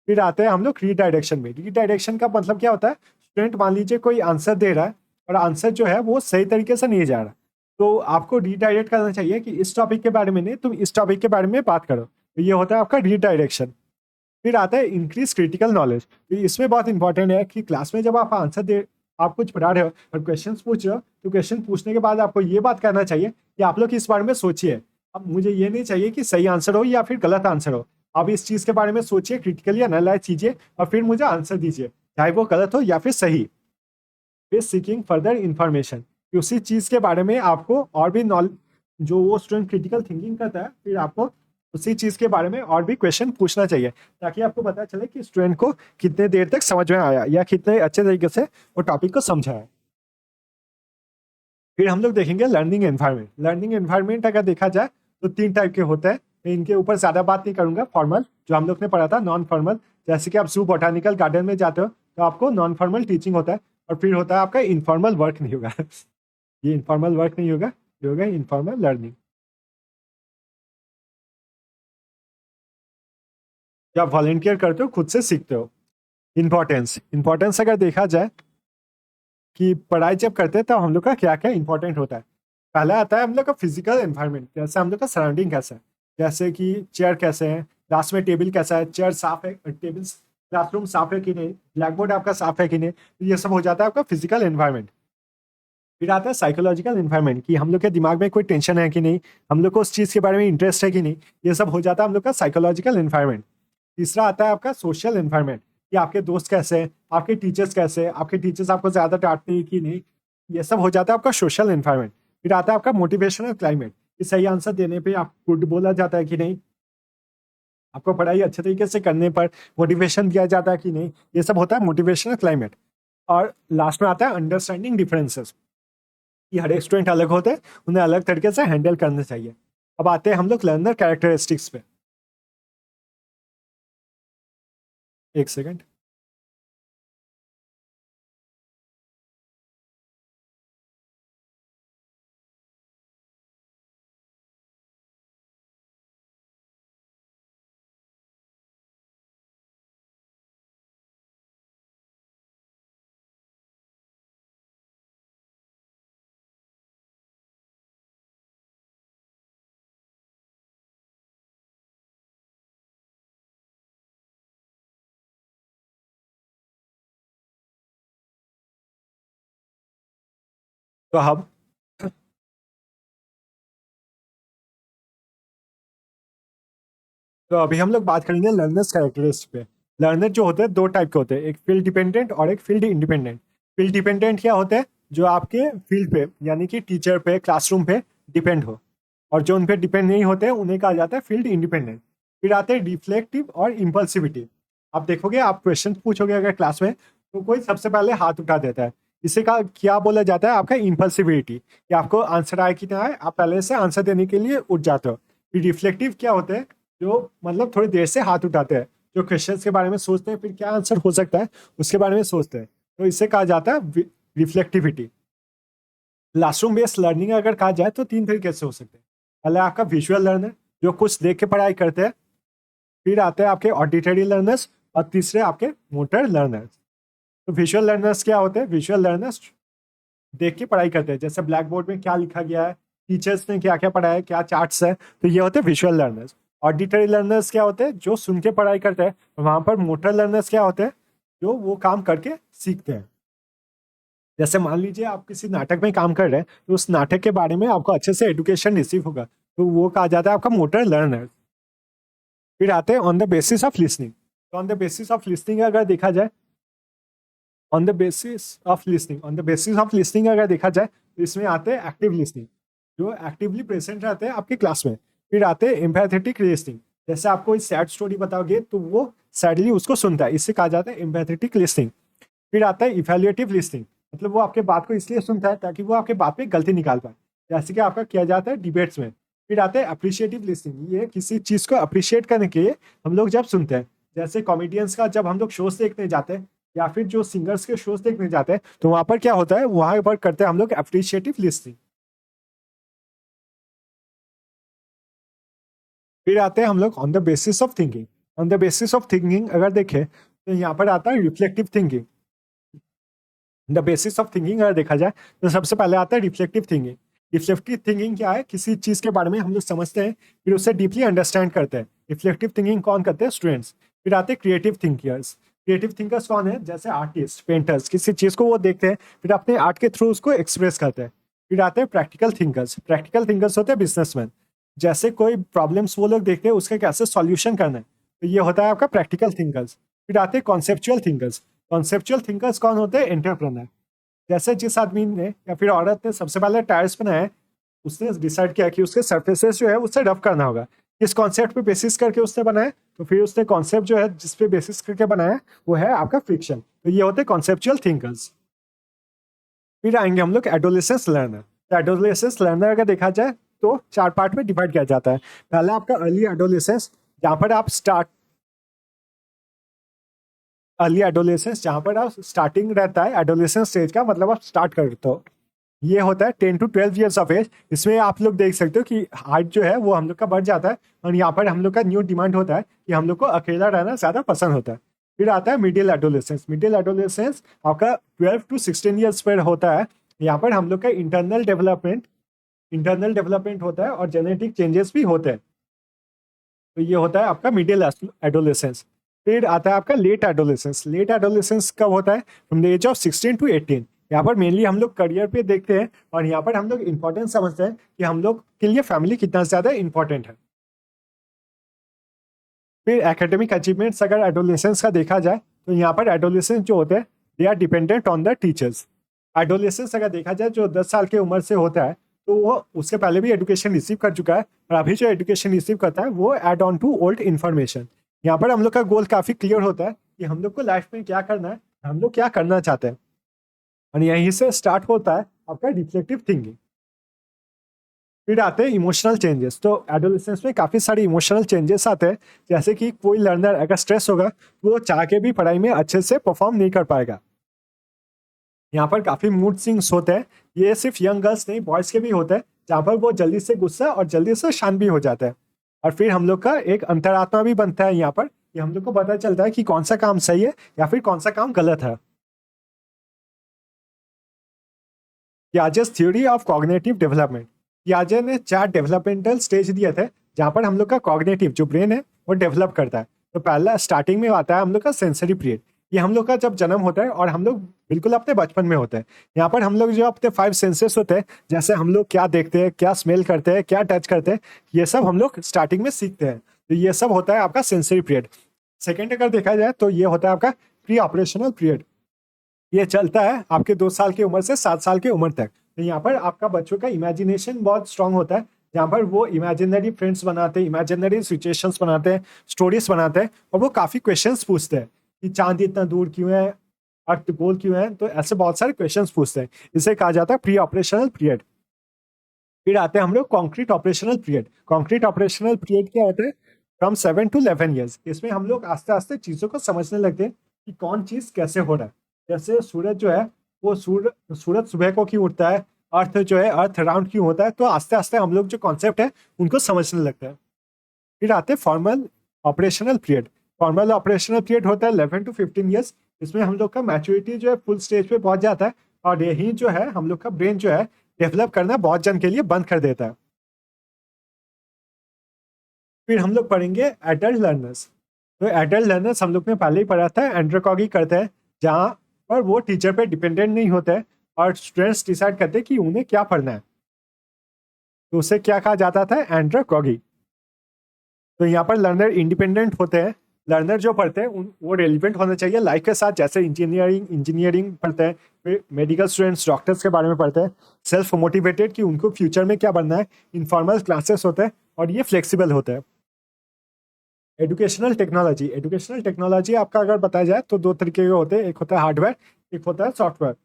फिर आते हैं हम लोग रीडायरेक्शन में। रीडायरेक्शन का मतलब क्या होता है, स्टूडेंट मान लीजिए कोई आंसर दे रहा है और आंसर जो है वो सही तरीके से नहीं जा रहा, तो आपको रीडायरेक्ट करना चाहिए कि इस टॉपिक के बारे में नहीं, तुम इस टॉपिक के बारे में बात करो। तो ये होता है आपका रीडायरेक्शन। फिर आता है इंक्रीज क्रिटिकल नॉलेज। तो इसमें बहुत इंपॉर्टेंट है कि क्लास में जब आप आंसर दे, आप कुछ पढ़ा रहे हो और क्वेश्चन पूछ रहे हो, तो क्वेश्चन पूछने के बाद आपको ये बात करना चाहिए कि आप लोग इस बारे में सोचिए। अब मुझे ये नहीं चाहिए कि सही आंसर हो या फिर गलत आंसर हो, आप इस चीज़ के बारे में सोचिए, क्रिटिकली एनालाइज कीजिए और फिर मुझे आंसर दीजिए, चाहे वो गलत हो या फिर सही। फिर सीकिंग फर्दर इंफॉर्मेशन, उसी चीज़ के बारे में आपको और भी नॉलेज, जो वो स्टूडेंट क्रिटिकल थिंकिंग करता है, फिर आपको उसी चीज़ के बारे में और भी क्वेश्चन पूछना चाहिए, ताकि आपको पता चले कि स्टूडेंट को कितने देर तक समझ में आया या कितने अच्छे तरीके से वो टॉपिक को समझा है। फिर हम लोग देखेंगे लर्निंग एनवायरनमेंट। लर्निंग एनवायरनमेंट अगर देखा जाए तो 3 टाइप के होते हैं। मैं इनके ऊपर ज़्यादा बात नहीं करूंगा। फॉर्मल, जो हम लोग ने पढ़ा था, नॉन फॉर्मल, जैसे कि आप जू बोटानिकल गार्डन में जाते हो तो आपको नॉन फॉर्मल टीचिंग होता है। और फिर होता है आपका इनफॉर्मल वर्क, नहीं होगा ये इनफॉर्मल वर्क नहीं होगा, ये होगा इनफॉर्मल लर्निंग, जो आप वॉलेंटियर करते हो, खुद से सीखते हो। इंपॉर्टेंस, इंपॉर्टेंस अगर देखा जाए कि पढ़ाई जब करते हैं तो हम लोग का क्या क्या इंपॉर्टेंट होता है। पहला आता है हम लोग का फिजिकल एनवायरनमेंट, जैसे हम लोग का सराउंडिंग कैसा है, जैसे कि चेयर कैसे है, क्लास में टेबल कैसा है, चेयर साफ है, टेबल क्लासरूम साफ है कि नहीं, ब्लैक बोर्ड आपका साफ है कि नहीं, तो ये सब हो जाता है आपका फिजिकल एनवायरनमेंट। फिर आता है साइकोलॉजिकल एनवायरनमेंट, कि हम लोग के दिमाग में कोई टेंशन है कि नहीं, हम लोग को उस चीज़ के बारे में इंटरेस्ट है कि नहीं, ये सब हो जाता है हम लोग का साइकोलॉजिकल एनवायरनमेंट। तीसरा आता है आपका सोशल एनवायरनमेंट, कि आपके दोस्त कैसे हैं, आपके टीचर्स कैसे हैं, आपके टीचर्स आपको ज़्यादा डांटते हैं कि नहीं, ये सब हो जाता है आपका सोशल एनवायरनमेंट। फिर आता है आपका मोटिवेशनल क्लाइमेट, कि सही आंसर देने पे आप गुड बोला जाता है कि नहीं, आपको पढ़ाई अच्छे तरीके से करने पर मोटिवेशन दिया जाता है कि नहीं, ये सब होता है मोटिवेशनल क्लाइमेट। और लास्ट में आता है अंडरस्टैंडिंग डिफरेंसेस, कि हर एक स्टूडेंट अलग होते हैं, उन्हें अलग तरीके से हैंडल करना चाहिए। अब आते हैं हम लोग लर्नर कैरेक्टरिस्टिक्स पे। एक सेकंड। तो हम तो अभी हम लोग बात करेंगे लर्नर्स कैरेक्टरिस्टिक पे। लर्नर जो होते हैं 2 टाइप के होते हैं, एक फील्ड डिपेंडेंट और एक फील्ड इंडिपेंडेंट। फील्ड डिपेंडेंट क्या होते हैं, जो आपके फील्ड पे यानी कि टीचर पे, क्लासरूम पे डिपेंड हो, और जो उन पे डिपेंड नहीं होते हैं उन्हें कहा जाता है फील्ड इंडिपेंडेंट। फिर आते हैं रिफ्लेक्टिव और इम्पल्सिविटी। आप देखोगे, आप क्वेश्चन पूछोगे अगर क्लास में, तो कोई सबसे पहले हाथ उठा देता है, इसे का क्या बोला जाता है, आपका इम्पल्सिविटी, कि आपको आंसर आए कि ना आए, आप पहले से आंसर देने के लिए उठ जाते हो। फिर रिफ्लेक्टिव क्या होते हैं, जो मतलब थोड़ी देर से हाथ उठाते हैं, जो क्वेश्चंस के बारे में सोचते हैं, फिर क्या आंसर हो सकता है उसके बारे में सोचते हैं, तो इसे कहा जाता है रिफ्लेक्टिविटी। क्लासरूम बेस्ड लर्निंग अगर कहा जाए तो 3 तरीके से हो सकते हैं। पहले आपका विजुअल लर्नर, जो कुछ देख के पढ़ाई करते हैं। फिर आते हैं आपके ऑडिटरी लर्नर्स, और तीसरे आपके मोटर लर्नर्स। तो विजुअल लर्नर्स क्या होते हैं, विजुअल लर्नर्स देख के पढ़ाई करते हैं, जैसे ब्लैक बोर्ड में क्या लिखा गया है, टीचर्स ने क्या क्या पढ़ाया है, क्या चार्ट्स है, तो ये होते हैं विजुअल लर्नर्स। ऑडिटरी लर्नर्स क्या होते हैं, जो सुन के पढ़ाई करते हैं। वहां पर मोटर लर्नर्स क्या होते हैं, जो वो काम करके सीखते हैं। जैसे मान लीजिए आप किसी नाटक में काम कर रहे हैं, तो उस नाटक के बारे में आपको अच्छे से एडुकेशन रिसीव होगा, तो वो कहा जाता है आपका मोटर लर्नर। फिर आते हैं on the basis of listening. तो on the basis of listening अगर देखा जाए, on the basis of listening अगर देखा जाए, तो इसमें आते हैं एक्टिव लिसनिंग, जो एक्टिवली प्रेजेंट रहते हैं आपके क्लास में। फिर आते हैं एम्पैथेटिक लिसनिंग, जैसे आपको कोई सैड स्टोरी बताओगे तो वो सैडली उसको सुनता है, इससे कहा जाता है एम्पैथेटिक लिसनिंग। फिर आता है इवैल्यूएटिव लिसनिंग, मतलब वो आपके बात को इसलिए सुनता है ताकि वो आपके बात में गलती निकाल पाए, जैसे कि आपका किया जाता है डिबेट्स में। फिर आता है अप्रिशिएटिव लिसनिंग, ये किसी चीज़ को अप्रिशिएट करने के लिए हम लोग जब सुनते हैं, जैसे कॉमेडियंस का जब हम लोग शोज देखने जाते हैं, या फिर जो सिंगर्स के शोज देखने जाते हैं, तो वहां पर क्या होता है, वहां पर करते हैं हम लोग अप्रिशिएटिव लिसनिंग। फिर आते हैं हम लोग on the basis of thinking. On the basis of thinking अगर देखें, तो यहाँ पर आता है reflective thinking. The basis of thinking अगर देखा जाए, तो सबसे पहले आता है रिफ्लेक्टिव थिंकिंग। रिफ्लेक्टिव थिंकिंग क्या है, किसी चीज के बारे में हम लोग समझते हैं फिर उसे डीपली अंडरस्टैंड करते हैं। रिफ्लेक्टिव थिंकिंग कौन करते हैं? स्टूडेंट्स। फिर आते हैं क्रिएटिव थिंकर्स। क्रिएटिव थिंकर्स कौन है? जैसे आर्टिस्ट, पेंटर्स, किसी चीज को वो देखते हैं फिर अपने आर्ट के थ्रू उसको एक्सप्रेस करते हैं। फिर आते हैं प्रैक्टिकल थिंकर्स। प्रैक्टिकल थिंकर्स होते हैं बिजनेसमैन। जैसे कोई प्रॉब्लम्स वो लोग देखते हैं उसके कैसे सॉल्यूशन करना है, तो ये होता है आपका प्रैक्टिकल थिंकर्स। फिर आते हैं कॉन्सेप्चुअल थिंकर्स। कॉन्सेप्चुअल थिंकर्स कौन होते हैं? एंटरप्रेन्योर। जैसे जिस आदमी ने या फिर औरत ने सबसे पहले टायर्स बनाए, उसने डिसाइड किया कि उसके सरफेसेस जो है उससे रफ करना होगा। किस कॉन्सेप्ट पे बेसिस करके उसने बनाया? तो फिर उसने कॉन्सेप्ट जो है जिस पे बेसिस करके बनाया वो है आपका फ्रिक्शन। तो ये होते हैं कॉन्सेप्चुअल थिंकर्स। फिर आएंगे हम लोग एडोलेसेंस लर्नर। तो एडोलेसेंस लर्नर अगर देखा जाए तो 4 पार्ट में डिवाइड किया जाता है। पहला आपका अर्ली एडोलेसेंस, जहाँ पर आप अर्ली एडोलेसेंस जहाँ पर आप स्टार्टिंग रहता है एडोलेसेंस स्टेज का, मतलब आप स्टार्ट करते हो। ये होता है 10 to 12 years ऑफ एज। इसमें आप लोग देख सकते हो कि हाइट जो है वो हम लोग का बढ़ जाता है और यहाँ पर हम लोग का न्यू डिमांड होता है कि हम लोग को अकेला रहना ज़्यादा पसंद होता है। फिर आता है मिडिल एडोलेसेंस। मिडिल एडोलेसेंस आपका 12 to 16 years पर होता है। यहाँ पर हम लोग का इंटरनल डेवलपमेंट होता है और जेनेटिक चेंजेस भी होते हैं। तो ये होता है आपका मिडिल एडोलेसेंस। फिर आता है आपका लेट एडोलेसेंस। लेट एडोलेसेंस कब होता है? From the age of 16 to 18। यहाँ पर मेनली हम लोग करियर पे देखते हैं और यहाँ पर हम लोग इंपॉर्टेंस समझते हैं कि हम लोग के लिए फैमिली कितना ज़्यादा इंपॉर्टेंट है। फिर एकेडमिक अचीवमेंट्स अगर एडोलेसेंस का देखा जाए तो यहाँ पर एडोलेसेंस जो होते हैं they are dependent on the teachers. Adolescence अगर देखा जाए जो 10 साल की उम्र से होता है तो वो उससे पहले भी एजुकेशन रिसीव कर चुका है और अभी जो एजुकेशन रिसीव करता है वो add on to old information. यहाँ पर हम लोग का गोल काफ़ी क्लियर होता है कि हम लोग को लाइफ में क्या करना है, हम लोग क्या करना चाहते हैं, और यहीं से स्टार्ट होता है आपका रिफ्लेक्टिव थिंकिंग। फिर आते हैं इमोशनल चेंजेस। तो एडोलेसेंस में काफ़ी सारे इमोशनल चेंजेस आते हैं, जैसे कि कोई लर्नर अगर स्ट्रेस होगा तो वो चाह के भी पढ़ाई में अच्छे से परफॉर्म नहीं कर पाएगा। यहाँ पर काफ़ी मूड स्विंग्स होते हैं। ये सिर्फ यंग गर्ल्स नहीं, बॉयज़ के भी होते हैं, जहाँ पर वो जल्दी से गुस्सा और जल्दी से शांत भी हो जाता है। और फिर हम लोग का एक अंतरात्मा भी बनता है यहाँ पर, कि हम लोग को पता चलता है कि कौन सा काम सही है या फिर कौन सा काम गलत है। Piaget's theory of cognitive development. पियाजे ने 4 डेवलपमेंटल स्टेज दिए थे जहाँ पर हम लोग का कॉग्निटिव जो ब्रेन है वो डेवलप करता है। तो पहला स्टार्टिंग में आता है हम लोग का सेंसरी पीरियड। ये हम लोग का जब जन्म होता है और हम लोग बिल्कुल अपने बचपन में होते हैं। यहाँ पर हम लोग जो अपने 5 सेंसेस होते हैं, जैसे हम लोग क्या देखते हैं, क्या स्मेल करते हैं, क्या टच करते हैं, ये सब हम लोग स्टार्टिंग में सीखते हैं। तो ये सब होता है आपका सेंसरी पीरियड। सेकेंड अगर देखा जाए तो ये होता है आपका प्री ऑपरेशनल पीरियड। ये चलता है आपके 2 साल की उम्र से 7 साल की उम्र तक। तो यहाँ पर आपका बच्चों का इमेजिनेशन बहुत स्ट्रांग होता है, जहाँ पर वो इमेजिनरी फ्रेंड्स बनाते हैं, इमेजिनरी सिचुएशंस बनाते हैं, स्टोरीज बनाते हैं और वो काफ़ी क्वेश्चंस पूछते हैं कि चांद इतना दूर क्यों है, अर्थ गोल क्यों है। तो ऐसे बहुत सारे क्वेश्चंस पूछते हैं। इसे कहा जाता है प्री ऑपरेशनल पीरियड। फिर आते हैं हम लोग concrete operational period. Concrete operational period क्या होता है? From 7 to 11 years। इसमें हम लोग आस्ते आस्ते चीज़ों को समझने लगते हैं कि कौन चीज़ कैसे हो रहा है। जैसे सूरज जो है वो सूरज सुबह को क्यों उठता है, अर्थ जो है अर्थ राउंड क्यों होता है। तो आस्ते आस्ते हम लोग जो कॉन्सेप्ट है उनको समझने लगते हैं। फिर आते हैं formal operational period. Formal operational period होता है 11 to 15 years। इसमें हम लोग का मैच्योरिटी जो है फुल स्टेज पे पहुंच जाता है और यही जो है हम लोग का ब्रेन जो है डेवलप करना बहुत जन के लिए बंद कर देता है। फिर हम लोग पढ़ेंगे एडल्ट लर्नर्स। तो एडल्ट लर्नर्स हम लोग ने पहले ही पढ़ा था, एंड्रोकॉगी करते हैं, जहाँ पर वो टीचर पे डिपेंडेंट नहीं होते हैं और स्टूडेंट्स डिसाइड करते हैं कि उन्हें क्या पढ़ना है। तो उसे क्या कहा जाता था? एंड्रोकॉगी। तो यहाँ पर लर्नर इंडिपेंडेंट होते हैं। लर्नर जो पढ़ते हैं वो रेलिवेंट होना चाहिए लाइफ के साथ। जैसे इंजीनियरिंग पढ़ते हैं, फिर मेडिकल स्टूडेंट्स डॉक्टर्स के बारे में पढ़ते हैं। सेल्फ मोटिवेटेड कि उनको फ्यूचर में क्या बनना है। इनफॉर्मल क्लासेस होते हैं और ये फ्लेक्सिबल होते हैं। एजुकेशनल टेक्नोलॉजी आपका अगर बताया जाए तो 2 तरीके के होते हैं, एक होता है हार्डवेयर, एक होता है सॉफ्टवेयर।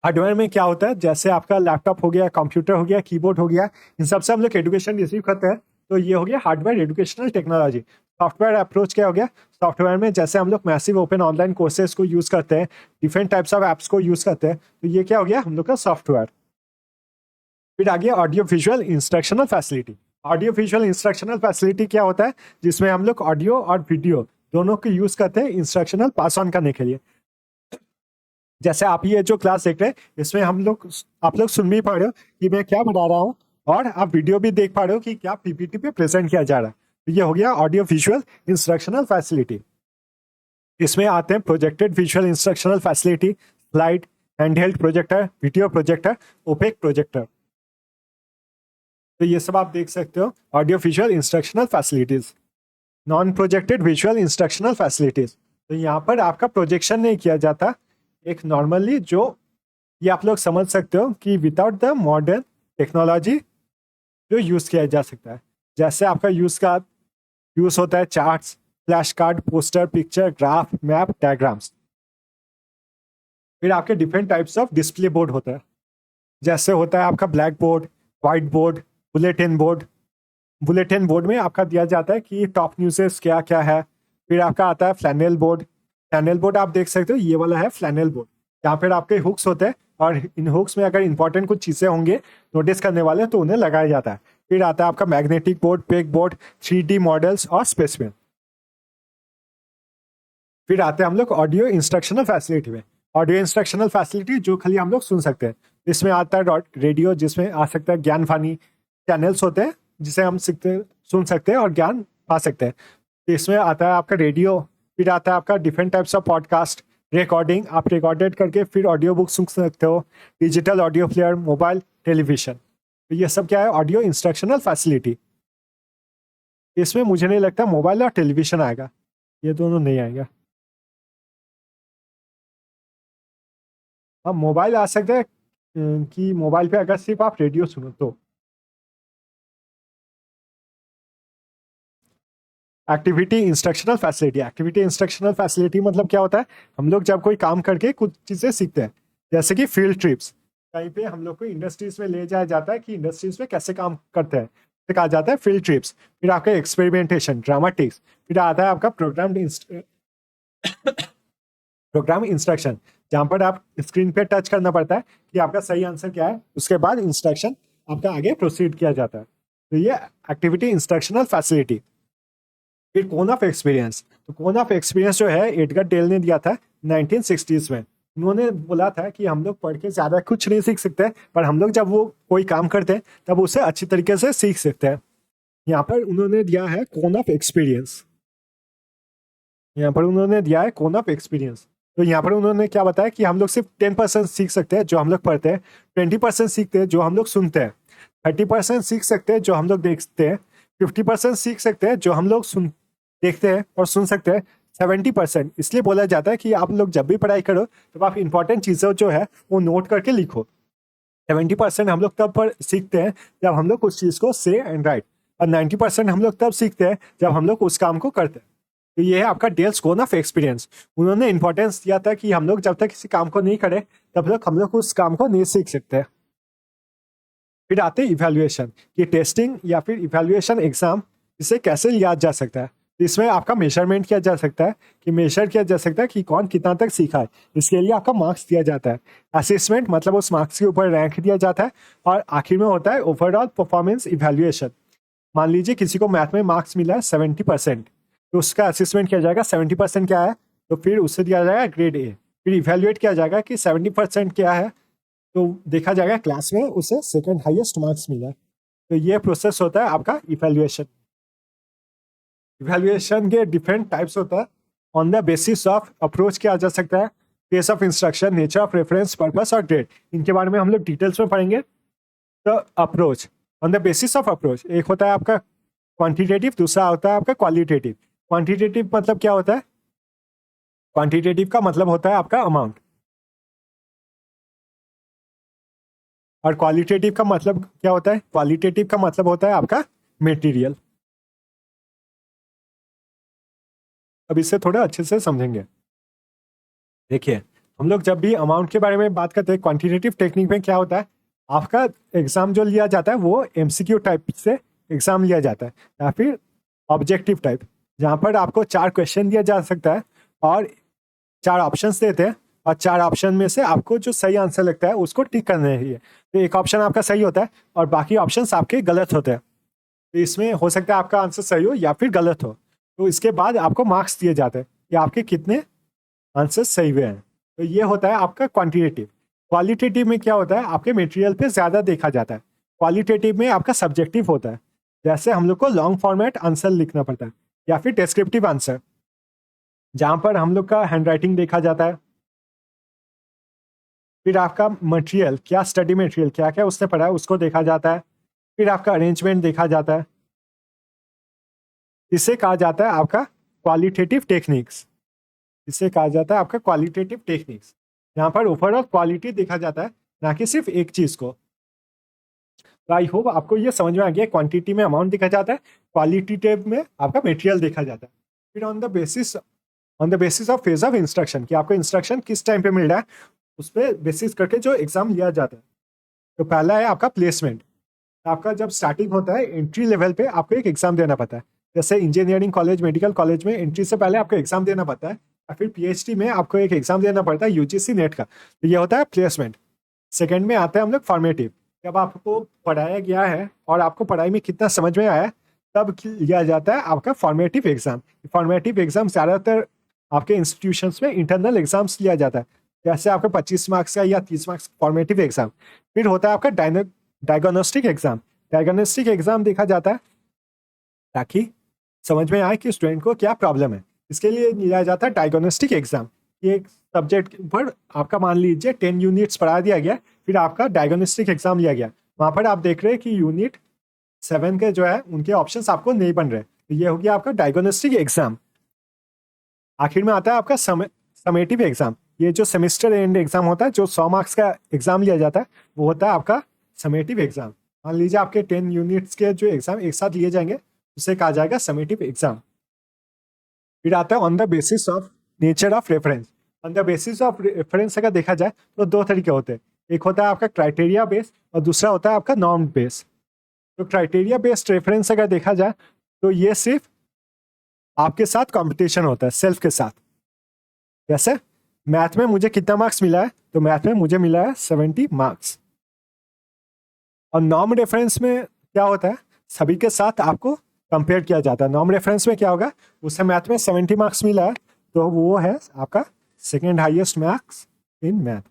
हार्डवेयर में क्या होता है? जैसे आपका लैपटॉप हो गया, कंप्यूटर हो गया, कीबोर्ड हो गया, इन सब से हम लोग एजुकेशन रिसीव करते हैं। तो ये हो गया hardware educational technology. Software approach क्या हो गया? सॉफ्टवेयर में जैसे हम लोग मैसिव ओपन ऑनलाइन कोर्सेज को यूज़ करते हैं, डिफरेंट टाइप्स ऑफ ऐप्स को यूज़ करते हैं, तो ये क्या हो गया हम लोग का सॉफ्टवेयर। फिर आ गया audio visual instructional facility. Audio visual instructional facility क्या होता है? जिसमें हम लोग ऑडियो और वीडियो दोनों को यूज़ करते हैं इंस्ट्रक्शनल पास ऑन करने के लिए। जैसे आप ये जो क्लास देख रहे हैं इसमें आप लोग सुन भी पा रहे हो कि मैं क्या बता रहा हूँ, और आप वीडियो भी देख पा रहे हो कि क्या पीपीटी पे प्रेजेंट किया जा रहा है। तो ये हो गया ऑडियो विजुअल इंस्ट्रक्शनल फैसिलिटी। इसमें आते हैं projected visual instructional facility, slide, handheld projector, video projector, opaque projector. तो ये सब आप देख सकते हो audio visual instructional facilities. Non projected visual instructional facilities, तो यहाँ पर आपका प्रोजेक्शन नहीं किया जाता। एक नॉर्मली जो ये आप लोग समझ सकते हो कि विदाउट द मॉडर्न टेक्नोलॉजी जो यूज़ किया जा सकता है, जैसे आपका यूज़ होता है charts, flash card, poster, picture, graph, map, diagrams. फिर आपके different types of display board होता है, जैसे होता है आपका black board, white board, bulletin board. Bulletin board में आपका दिया जाता है कि टॉप न्यूज़ेस क्या क्या है। फिर आपका आता है फ्लैनेल बोर्ड। फ्लैनेल बोर्ड आप देख सकते हो, ये वाला है फ्लैनेल बोर्ड। यहाँ पर आपके हुक्स होते हैं और इन हुक्स में अगर इंपॉर्टेंट कुछ चीज़ें होंगे नोटिस करने वाले तो उन्हें लगाया जाता है। फिर आता है आपका magnetic board, peg board, 3D models और स्पेसिमेन। फिर आते हैं हम लोग ऑडियो इंस्ट्रक्शनल फैसिलिटी में। ऑडियो इंस्ट्रक्शनल फैसिलिटी जो खाली हम लोग सुन सकते हैं, इसमें आता है रेडियो, जिसमें आ सकता है ज्ञानवाणी चैनल्स होते हैं जिसे हम सुन सकते हैं और ज्ञान पा सकते हैं। तो इसमें आता है आपका रेडियो। फिर आता है आपका different types of podcast, recording, आप रिकॉर्डेड करके फिर ऑडियो बुक सुन सकते हो, digital audio player, mobile, television. तो ये सब क्या है ऑडियो इंस्ट्रक्शनल फैसिलिटी। इसमें मुझे नहीं लगता मोबाइल और टेलीविजन आएगा, ये दोनों नहीं आएगा। हाँ, मोबाइल आ सकता है कि मोबाइल पे अगर सिर्फ आप रेडियो सुनो तो। Activity instructional facility. Activity instructional facility मतलब क्या होता है, हम लोग जब कोई काम करके कुछ चीज़ें सीखते हैं, जैसे कि फील्ड ट्रिप्स, कहीं पे हम लोग को इंडस्ट्रीज में ले जाया जाता है कि इंडस्ट्रीज में कैसे काम करते हैं, तो कहा जाता है फील्ड ट्रिप्स। फिर आपका एक्सपेरिमेंटेशन, ड्रामेटिक्स। फिर आता है आपका प्रोग्राम इंस्ट्रक्शन, जहाँ पर आप स्क्रीन पे टच करना पड़ता है कि आपका सही आंसर क्या है, उसके बाद इंस्ट्रक्शन आपका आगे प्रोसीड किया जाता है। तो ये एक्टिविटी इंस्ट्रक्शनल फैसिलिटी। फिर कोन ऑफ एक्सपीरियंस। तो कोन ऑफ एक्सपीरियंस जो है एडगर डेल ने दिया था 1960s में। उन्होंने बोला था कि हम लोग पढ़ के ज़्यादा कुछ नहीं सीख सकते, पर हम लोग जब वो कोई काम करते हैं तब उसे अच्छी तरीके से सीख सकते हैं। यहाँ पर उन्होंने दिया है कोन ऑफ एक्सपीरियंस। यहाँ पर उन्होंने दिया है कोन ऑफ एक्सपीरियंस। तो यहाँ पर उन्होंने क्या बताया कि हम लोग सिर्फ 10% सीख सकते हैं जो हम लोग पढ़ते हैं, 20% सीखते हैं जो हम लोग सुनते हैं, 30% सीख सकते हैं जो हम लोग देखते हैं, 50% सीख सकते हैं जो हम लोग देखते हैं और सुन सकते हैं, 70% इसलिए बोला जाता है कि आप लोग जब भी पढ़ाई करो तब आप इंपॉर्टेंट चीज़ें जो है वो नोट करके लिखो। 70% हम लोग तब पर सीखते हैं जब हम लोग उस चीज़ को से एंड राइट, और 90% हम लोग तब सीखते हैं जब हम लोग उस काम को करते हैं। तो ये है आपका डेल्स कोन ऑफ एक्सपीरियंस। उन्होंने इंपॉर्टेंस दिया था कि हम लोग जब तक किसी काम को नहीं करें तब तक हम लोग उस काम को नहीं सीख सकते। फिर आते हैं इवैल्यूएशन, कि टेस्टिंग या फिर इवैल्यूएशन एग्जाम इसे कैसे लिया जा सकता है। इसमें आपका मेजरमेंट किया जा सकता है, कि मेजर किया जा सकता है कि कौन कितना तक सीखा है, इसके लिए आपका मार्क्स दिया जाता है। असेसमेंट मतलब उस मार्क्स के ऊपर रैंक दिया जाता है। और आखिर में होता है ओवरऑल परफॉर्मेंस इवैल्यूएशन। मान लीजिए किसी को मैथ में मार्क्स मिला है 70%, तो उसका असेसमेंट किया जाएगा 70% क्या है, तो फिर उससे दिया जाएगा ग्रेड ए। फिर इवैल्यूएट किया जाएगा कि 70% क्या है, तो देखा जाएगा क्लास में उसे सेकंड हाईएस्ट मार्क्स मिला है। तो ये प्रोसेस होता है आपका इवैल्यूएशन। इवैल्यूएशन के डिफरेंट टाइप्स होता है। On the basis of approach किया जा सकता है, pace of instruction, nature of reference, purpose और ग्रेड, इनके बारे में हम लोग डिटेल्स में पढ़ेंगे। तो approach, on the basis of approach, एक होता है आपका क्वांटिटेटिव, दूसरा होता है आपका क्वालिटेटिव। क्वांटिटेटिव मतलब क्या होता है, क्वांटिटेटिव का मतलब होता है आपका अमाउंट, और क्वालिटेटिव का मतलब क्या होता है, क्वालिटेटिव का मतलब होता है आपका मेटीरियल। अब इससे थोड़ा अच्छे से समझेंगे। देखिए, हम लोग जब भी अमाउंट के बारे में बात करते हैं क्वांटिटेटिव टेक्निक में क्या होता है, आपका एग्जाम जो लिया जाता है वो एमसीक्यू टाइप से एग्जाम लिया जाता है, या फिर ऑब्जेक्टिव टाइप, जहाँ पर आपको 4 क्वेश्चन दिया जा सकता है और 4 ऑप्शंस देते हैं, और 4 ऑप्शन में से आपको जो सही आंसर लगता है उसको टिक करना है। तो एक ऑप्शन आपका सही होता है और बाकी ऑप्शंस आपके गलत होते हैं। तो इसमें हो सकता है आपका आंसर सही हो या फिर गलत हो। तो इसके बाद आपको मार्क्स दिए जाते हैं कि आपके कितने आंसर सही हुए हैं। तो ये होता है आपका क्वांटिटेटिव। क्वालिटेटिव में क्या होता है, आपके मटेरियल पे ज़्यादा देखा जाता है। क्वालिटेटिव में आपका सब्जेक्टिव होता है, जैसे हम लोग को लॉन्ग फॉर्मेट आंसर लिखना पड़ता है या फिर डिस्क्रिप्टिव आंसर, जहाँ पर हम लोग का हैंड राइटिंग देखा जाता है। फिर आपका मटेरियल क्या, स्टडी मटेरियल क्या क्या उसने पढ़ा है उसको देखा जाता है। फिर आपका अरेंजमेंट देखा जाता है। इसे कहा जाता है आपका क्वालिटेटिव टेक्निक्स। इसे कहा जाता है आपका क्वालिटेटिव टेक्निक्स, यहाँ पर ओवरऑल क्वालिटी देखा जाता है, ना कि सिर्फ एक चीज को। तो आई होप आपको ये समझ में आ गया। क्वांटिटी में अमाउंट देखा जाता है, क्वालिटेटिव में आपका मटेरियल देखा जाता है। फिर on the basis of phase of instruction, कि आपको इंस्ट्रक्शन किस टाइम पे मिल रहा है, उस पर बेसिस करके जो एग्जाम लिया जाता है। तो पहला है आपका प्लेसमेंट। आपका जब स्टार्टिंग होता है एंट्री लेवल पे आपको एक एग्जाम देना पड़ता है। जैसे इंजीनियरिंग कॉलेज, मेडिकल कॉलेज में एंट्री से पहले आपको एग्जाम देना पड़ता है, या फिर पीएचडी में आपको एक एग्जाम देना पड़ता है यूजीसी नेट का। तो ये होता है प्लेसमेंट। सेकंड में आता है हम लोग फॉर्मेटिव। जब आपको पढ़ाया गया है और आपको पढ़ाई में कितना समझ में आया है, तब लिया जाता है आपका फॉर्मेटिव एग्जाम। फॉर्मेटिव एग्जाम ज़्यादातर आपके इंस्टीट्यूशंस में इंटरनल एग्जाम्स लिया जाता है, जैसे आपका 25 मार्क्स का या 30 मार्क्स फॉर्मेटिव एग्जाम। फिर होता है आपका डायग्नोस्टिक एग्जाम। डायग्नोस्टिक एग्जाम देखा जाता है ताकि समझ में आए कि स्टूडेंट को क्या प्रॉब्लम है, इसके लिए लिया जाता है डायग्नोस्टिक एग्जाम। ये एक सब्जेक्ट पर आपका मान लीजिए 10 यूनिट्स पढ़ा दिया गया, फिर आपका डायग्नोस्टिक एग्जाम लिया गया। वहाँ पर आप देख रहे हैं कि यूनिट 7 के जो है उनके ऑप्शंस आपको नहीं बन रहे, तो ये हो गया आपका डायग्नोस्टिक एग्जाम। आखिर में आता है आपका समेटिव एग्जाम। ये जो सेमेस्टर एंड एग्जाम होता है, जो 100 मार्क्स का एग्जाम लिया जाता है, वो होता है आपका समेटिव एग्जाम। मान लीजिए आपके 10 यूनिट्स के जो एग्जाम एक साथ लिए जाएंगे, उसे कहा जाएगा समेटिव एग्जाम। फिर आता है on the basis of nature of reference. On the basis of reference अगर देखा जाए तो दो तरीके होते हैं, एक होता है आपका क्राइटेरिया बेस्ड और दूसरा होता है आपका नॉर्म बेस्ड। तो क्राइटेरिया बेस्ड रेफरेंस अगर देखा जाए तो ये सिर्फ आपके साथ कंपटीशन होता है, सेल्फ के साथ। जैसे मैथ में मुझे कितना मार्क्स मिला है, तो मैथ में मुझे मिला है 70 मार्क्स। और नॉर्म रेफरेंस में क्या होता है, सभी के साथ आपको कंपेयर किया जाता है। नॉर्म रेफरेंस में क्या होगा, उसे मैथ में 70 मार्क्स मिला है तो वो है आपका second highest marks in math.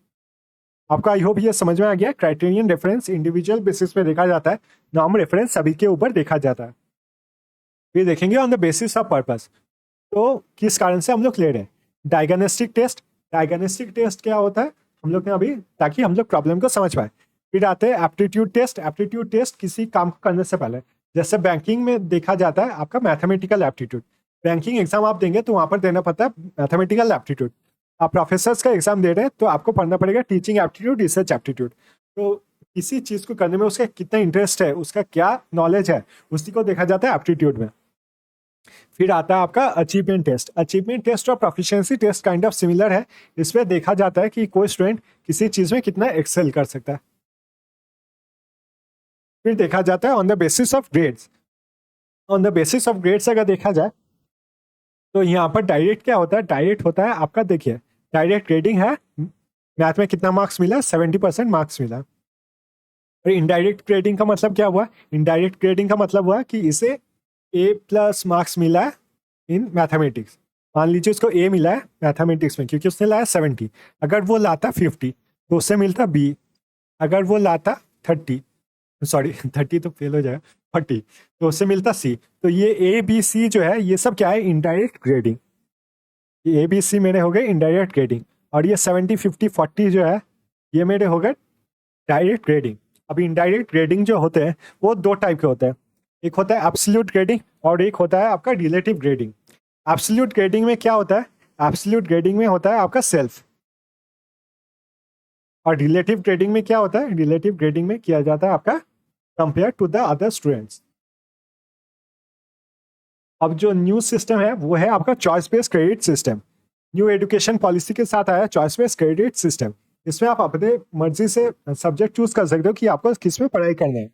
आपका आई होप ये समझ में आ गया। क्राइटेरियन रेफरेंस इंडिविजुअल बेसिस पे देखा जाता है, नॉर्म रेफरेंस सभी के ऊपर देखा जाता है। फिर देखेंगे on the basis of purpose, तो किस कारण से हम लोग ले रहे हैं। Diagnostic test. डायग्नोस्टिक टेस्ट क्या होता है हम लोग ने अभी, ताकि हम लोग प्रॉब्लम को समझ पाए। फिर आते हैं एप्टीट्यूड टेस्ट। एप्टीट्यूड टेस्ट किसी काम को करने से पहले, जैसे बैंकिंग में देखा जाता है आपका मैथमेटिकल एप्टीट्यूड। बैंकिंग एग्जाम आप देंगे तो वहाँ पर देना पड़ता है मैथमेटिकल एप्टीट्यूड। आप प्रोफेसर्स का एग्जाम दे रहे हैं तो आपको पढ़ना पड़ेगा टीचिंग एप्टीट्यूड, रिसर्च एप्टीट्यूड। तो किसी चीज़ को करने में उसका कितना इंटरेस्ट है, उसका क्या नॉलेज है, उसी को देखा जाता है एप्टीट्यूड में। फिर आता है आपका अचीवमेंट टेस्ट। अचीवमेंट टेस्ट और proficiency test kind of similar है। इसमें देखा जाता है कि कोई स्टूडेंट किसी चीज़ में कितना एक्सेल कर सकता है। फिर देखा जाता है on the basis of grades. On the basis of grades अगर देखा जाए तो यहाँ पर डायरेक्ट क्या होता है, डायरेक्ट होता है आपका, देखिए डायरेक्ट ग्रेडिंग है, मैथ में कितना मार्क्स मिला, 70% मार्क्स मिला। और इनडायरेक्ट ग्रेडिंग का मतलब क्या हुआ, इनडायरेक्ट ग्रेडिंग का मतलब हुआ कि इसे A+ मार्क्स मिला है इन मैथमेटिक्स। मान लीजिए उसको A मिला है मैथमेटिक्स में क्योंकि उसने लाया 70। अगर वो लाता 50 तो उससे मिलता B। अगर वो लाता 30, सॉरी 30 तो फेल हो जाएगा, 40 तो उससे मिलता C। तो ये ABC जो है ये सब क्या है, इनडायरेक्ट ग्रेडिंग। ये ABC मेरे हो गए इनडायरेक्ट ग्रेडिंग, और ये 70, 50, 40 जो है ये मेरे हो गए डायरेक्ट ग्रेडिंग। अभी इनडायरेक्ट ग्रेडिंग जो होते हैं वो दो टाइप के होते हैं, एक होता है एब्सोल्यूट ग्रेडिंग और एक होता है आपका रिलेटिव ग्रेडिंग। एब्सोल्यूट ग्रेडिंग में क्या होता है, एब्सोल्यूट ग्रेडिंग में होता है आपका सेल्फ। और रिलेटिव ग्रेडिंग में क्या होता है, रिलेटिव ग्रेडिंग में किया जाता है आपका compare to the other students. अब जो न्यू सिस्टम है वो है आपका choice based credit system. New education policy के साथ आया चॉइस बेस्ड क्रेडिट सिस्टम। इसमें आप अपने मर्जी से सब्जेक्ट चूज कर सकते हो कि आपको किस में पढ़ाई करना है।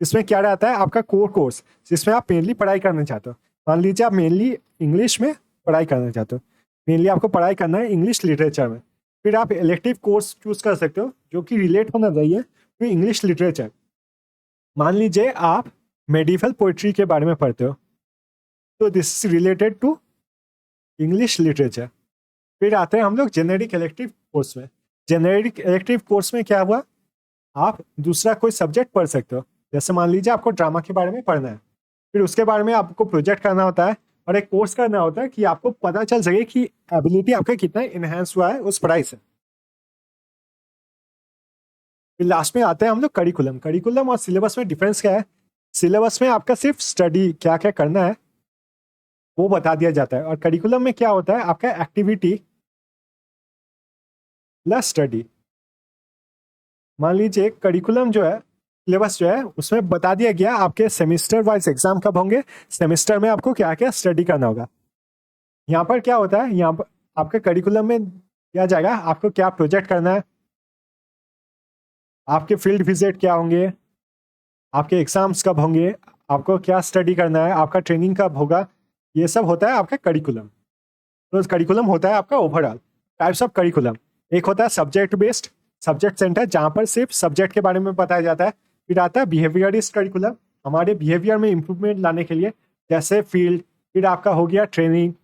इसमें क्या रहता है आपका कोर कोर्स, जिसमें आप मेनली पढ़ाई करना चाहते हो। मान लीजिए आप मेनली इंग्लिश में पढ़ाई करना चाहते हो, मेनली आपको पढ़ाई करना है इंग्लिश लिटरेचर में। फिर आप इलेक्टिव कोर्स चूज कर सकते हो जो कि रिलेट होना चाहिए तो इंग्लिश लिटरेचर। मान लीजिए आप मेडिवल पोइट्री के बारे में पढ़ते हो तो this is related to English literature. फिर आते हैं हम लोग जेनेरिक इलेक्टिव कोर्स में। जेनेरिक इलेक्टिव कोर्स में क्या हुआ, आप दूसरा कोई सब्जेक्ट पढ़ सकते हो। जैसे मान लीजिए आपको ड्रामा के बारे में पढ़ना है, फिर उसके बारे में आपको प्रोजेक्ट करना होता है और एक कोर्स करना होता है कि आपको पता चल सके कि एबिलिटी आपका कितना इनहेंस हुआ है उस पढ़ाई से। फिर लास्ट में आते हैं हम लोग करिकुलम। करिकुलम और सिलेबस में डिफरेंस क्या है। सिलेबस में आपका सिर्फ स्टडी क्या क्या करना है वो बता दिया जाता है, और करिकुलम में क्या होता है, आपका एक्टिविटी प्लस स्टडी। मान लीजिए करिकुलम जो है, सिलेबस जो है, उसमें बता दिया गया आपके सेमेस्टर वाइज एग्जाम कब होंगे, सेमेस्टर में आपको क्या क्या स्टडी करना होगा। यहाँ पर क्या होता है, यहाँ पर आपके करिकुलम में दिया जाएगा आपको क्या प्रोजेक्ट करना है, आपके फील्ड विजिट क्या होंगे, आपके एग्जाम्स कब होंगे, आपको क्या स्टडी करना है, आपका ट्रेनिंग कब होगा। ये सब होता है आपका करिकुलम। तो करिकुलम होता है आपका ओवरऑल टाइप्स ऑफ करिकुलम। एक होता है सब्जेक्ट बेस्ड, सब्जेक्ट सेंटर, जहाँ पर सिर्फ सब्जेक्ट के बारे में बताया जाता है। फिर आता है बिहेवियरिस्ट करिकुलम, हमारे बिहेवियर में इंप्रूवमेंट लाने के लिए, जैसे फील्ड। फिर आपका हो गया ट्रेनिंग,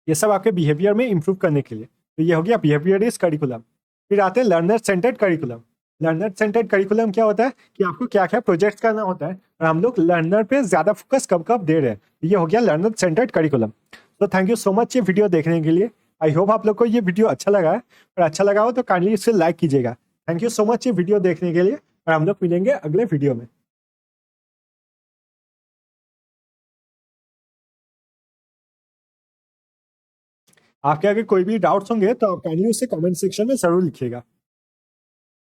ये सब आपके बिहेवियर में इंप्रूव करने के लिए। तो ये हो गया बिहेवियरिस्ट करिकुलम। फिर आते हैं learner centred curriculum. Learner centred curriculum क्या होता है कि आपको क्या क्या प्रोजेक्ट करना होता है और हम लोग लर्नर पे ज्यादा फोकस कब कब दे रहे हैं। ये हो गया लर्नर सेंटर्ड करिकुलम। तो थैंक यू सो मच ये वीडियो देखने के लिए। आई होप आप लोग को ये वीडियो अच्छा लगा है, और अच्छा लगा हो तो काइंडली इसे लाइक कीजिएगा। थैंक यू सो मच ये वीडियो देखने के लिए, और हम लोग मिलेंगे अगले वीडियो में। आपके अगर कोई भी डाउट्स होंगे तो आप काइंडली उसे कमेंट सेक्शन में जरूर लिखिएगा।